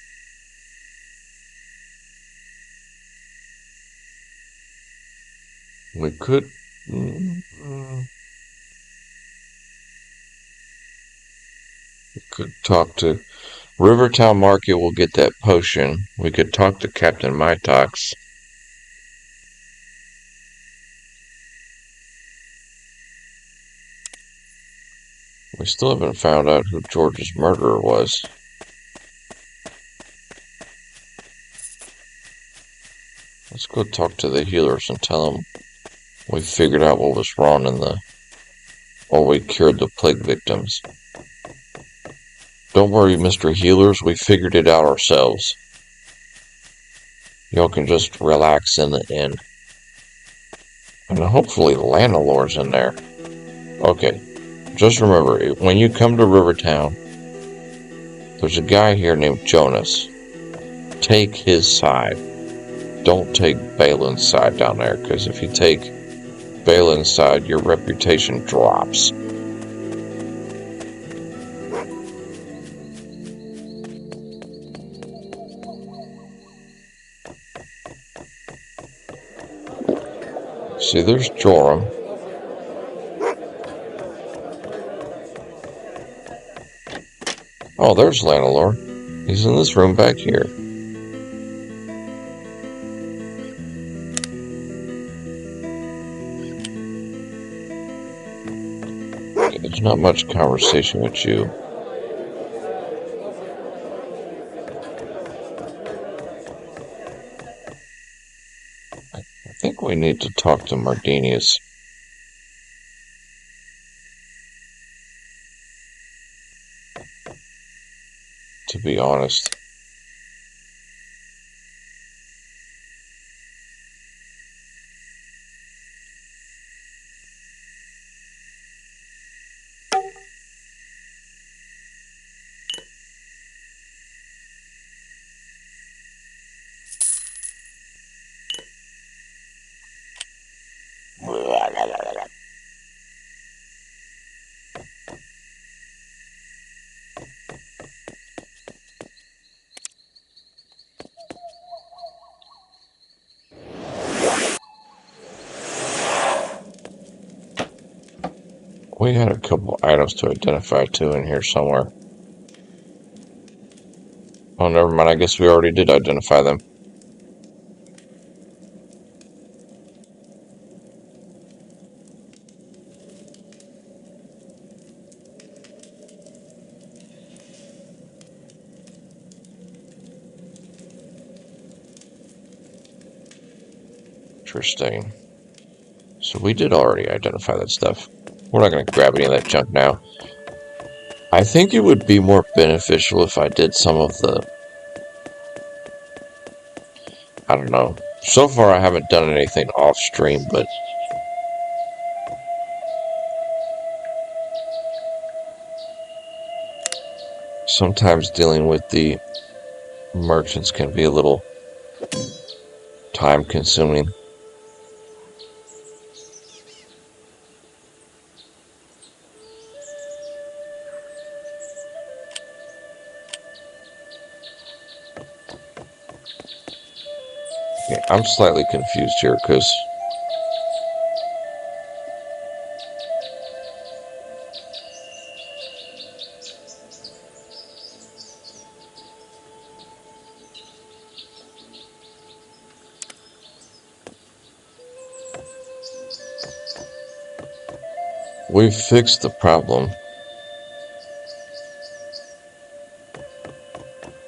We could talk to Rivertown Market. We'll get that potion. We could talk to Captain Mytox. We still haven't found out who George's murderer was. Let's go talk to the healers and tell them we figured out what was wrong or we cured the plague victims. Don't worry, Mr. Healers, we figured it out ourselves. Y'all can just relax in the inn. And hopefully Lanelor's in there. Okay, just remember, when you come to Rivertown, there's a guy here named Jonas. Take his side. Don't take Balin's side down there, because if you take Balin's side, your reputation drops. See, there's Joram. Oh, there's Lanelor. He's in this room back here. Okay, there's not much conversation with you. I think we need to talk to Mardinius. To be honest. We had a couple items to identify too in here somewhere. Oh, never mind. I guess we already did identify them. Interesting. So we did already identify that stuff. We're not going to grab any of that junk now. I think it would be more beneficial if I did some of the... I don't know. So far I haven't done anything off stream, but... sometimes dealing with the merchants can be a little time consuming. Okay, I'm slightly confused here because we've fixed the problem.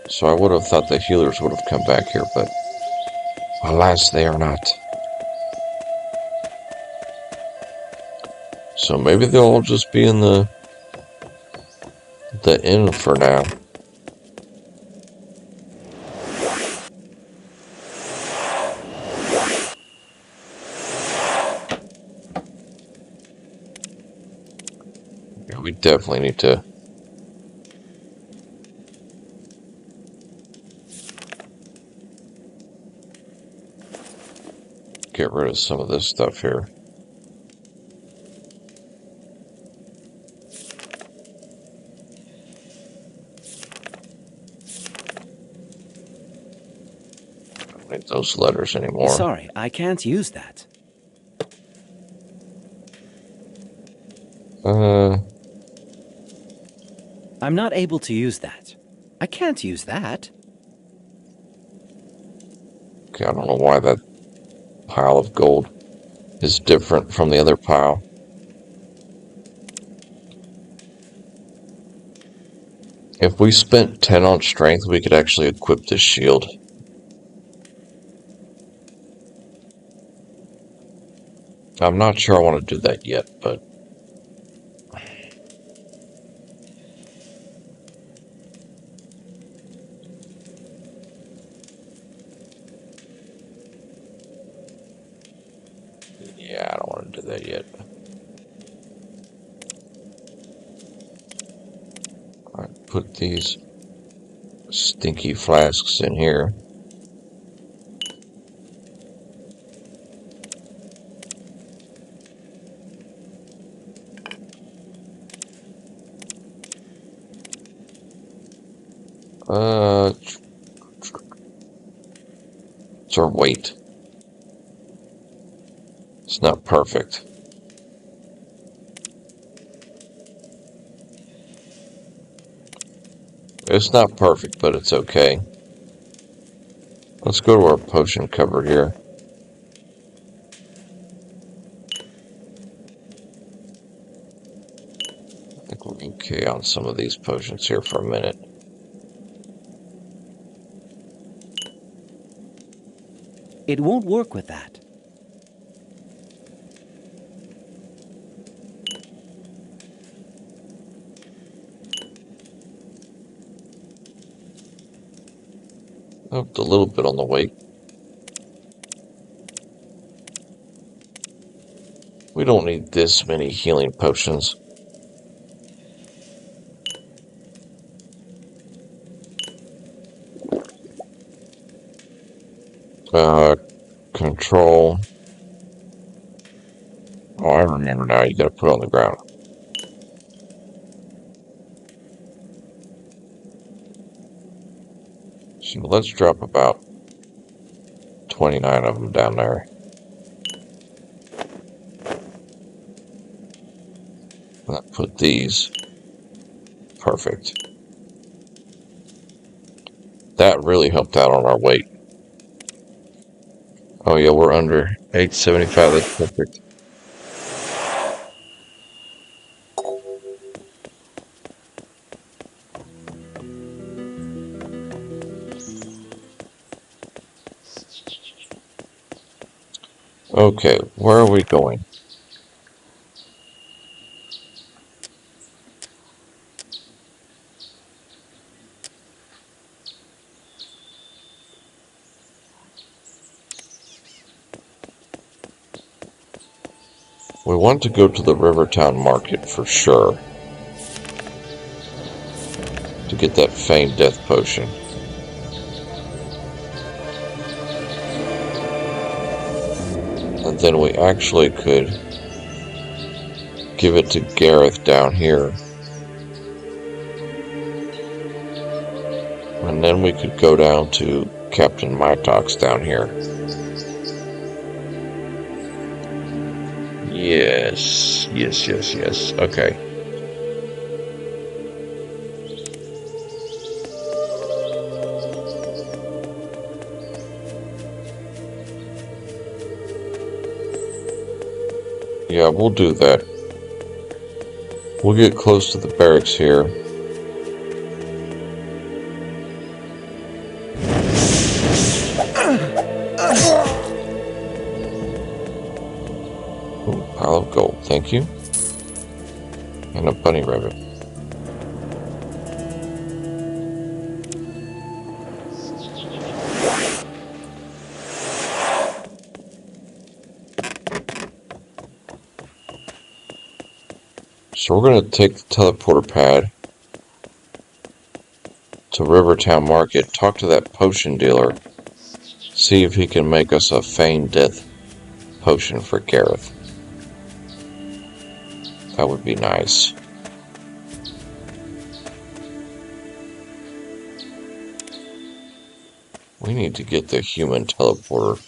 So I would have thought the healers would have come back here, but alas, they are not. So maybe they'll all just be in the inn for now. Yeah, we definitely need to get rid of some of this stuff here. I don't need those letters anymore. Sorry, I can't use that. I'm not able to use that. I can't use that. Okay, I don't know why that pile of gold is different from the other pile. If we spent 10 on strength, we could actually equip this shield. I'm not sure I want to do that yet, but... yeah, I don't want to do that yet. Alright, put these stinky flasks in here. It's our weight. It's not perfect. It's not perfect, but it's okay. Let's go to our potion cupboard here. I think we're okay on some of these potions here for a minute. It won't work with that. Helped a little bit on the weight. We don't need this many healing potions. Control. Oh, I remember now. You gotta put it on the ground. So let's drop about 29 of them down there. Put these. Perfect. That really helped out on our weight. Oh yeah, we're under 875. That's perfect. Okay, where are we going? We want to go to the Rivertown Market for sure. To get that Feigned Death Potion. And then we actually could give it to Gareth down here. And then we could go down to Captain Mytox down here. Yes. Okay. Yeah, we'll do that. We'll get close to the barracks here. Ooh, pile of gold, thank you. And a bunny rabbit. So we're going to take the teleporter pad to Rivertown Market, talk to that potion dealer, see if he can make us a Feigned Death potion for Gareth. That would be nice. We need to get the human teleporter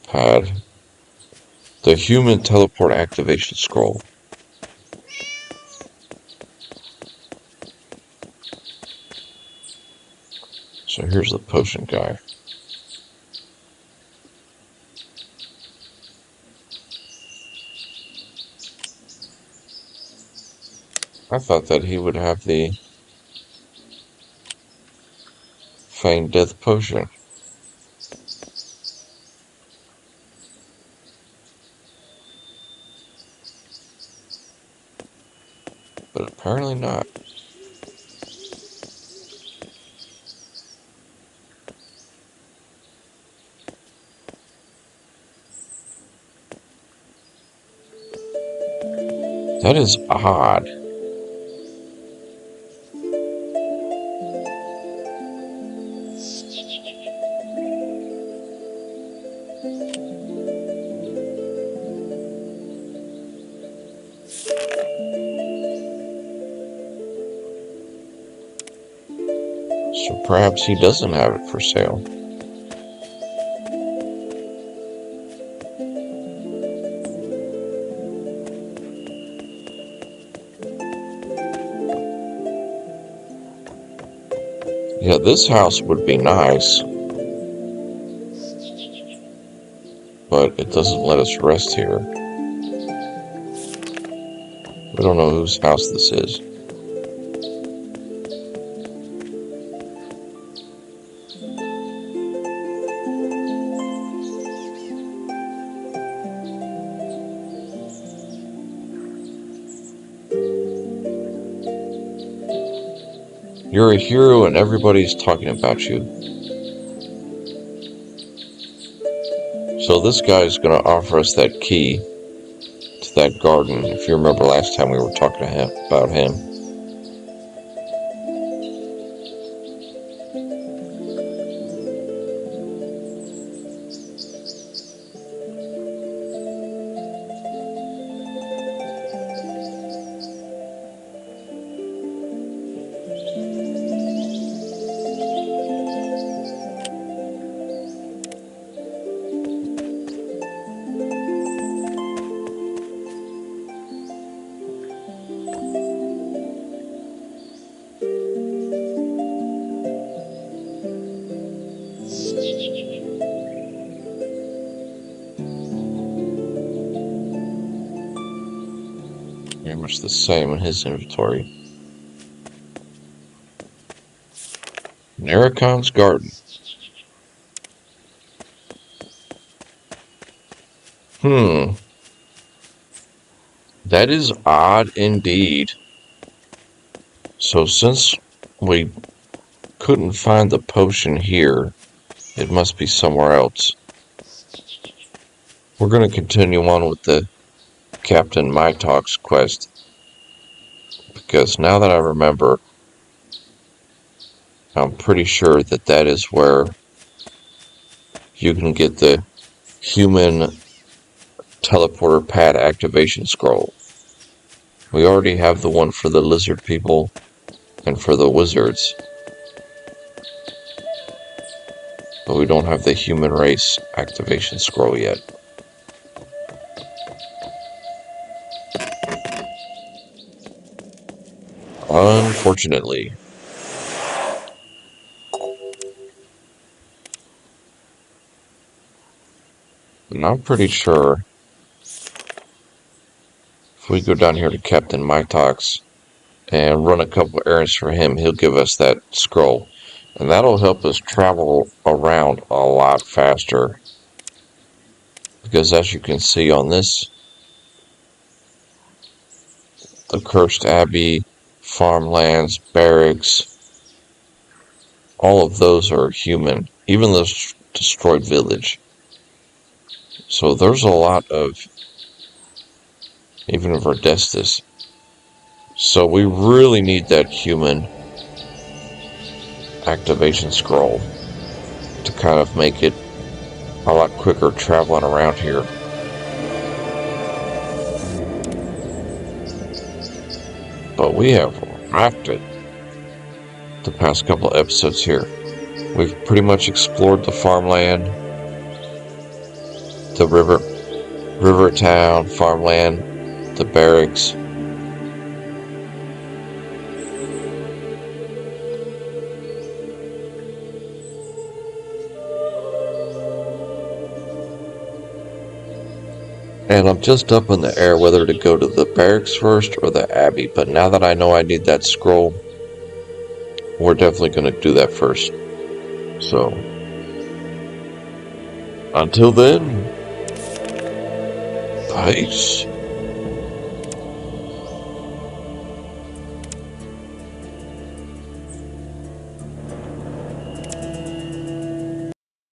pad. The human teleport activation scroll. So here's the potion guy. I thought that he would have the Feigned Death potion. But apparently not. That is odd. So perhaps he doesn't have it for sale. Yeah, this house would be nice, but it doesn't let us rest here. We don't know whose house this is. You're a hero and everybody's talking about you. So this guy's going to offer us that key to that garden. If you remember last time we were talking to him about him. Very much the same in his inventory. Narakon's Garden. That is odd indeed. So since we couldn't find the potion here, it must be somewhere else. We're going to continue on with the Captain Mytalk's quest, because now that I remember, I'm pretty sure that that is where you can get the human teleporter pad activation scroll. We already have the one for the lizard people and for the wizards, but we don't have the human race activation scroll yet. Unfortunately. And I'm pretty sure if we go down here to Captain Mytox and run a couple errands for him, he'll give us that scroll. And that'll help us travel around a lot faster. Because as you can see on this, the Cursed Abbey, farmlands, barracks, all of those are human. Even the destroyed village. So there's a lot of, even Verdestus. So we really need that human activation scroll to kind of make it a lot quicker traveling around here. But we have rafted the past couple of episodes here. We've pretty much explored the farmland, the river town, farmland, the barracks. And I'm just up in the air whether to go to the barracks first or the abbey. But now that I know I need that scroll, we're definitely going to do that first. So, until then, peace.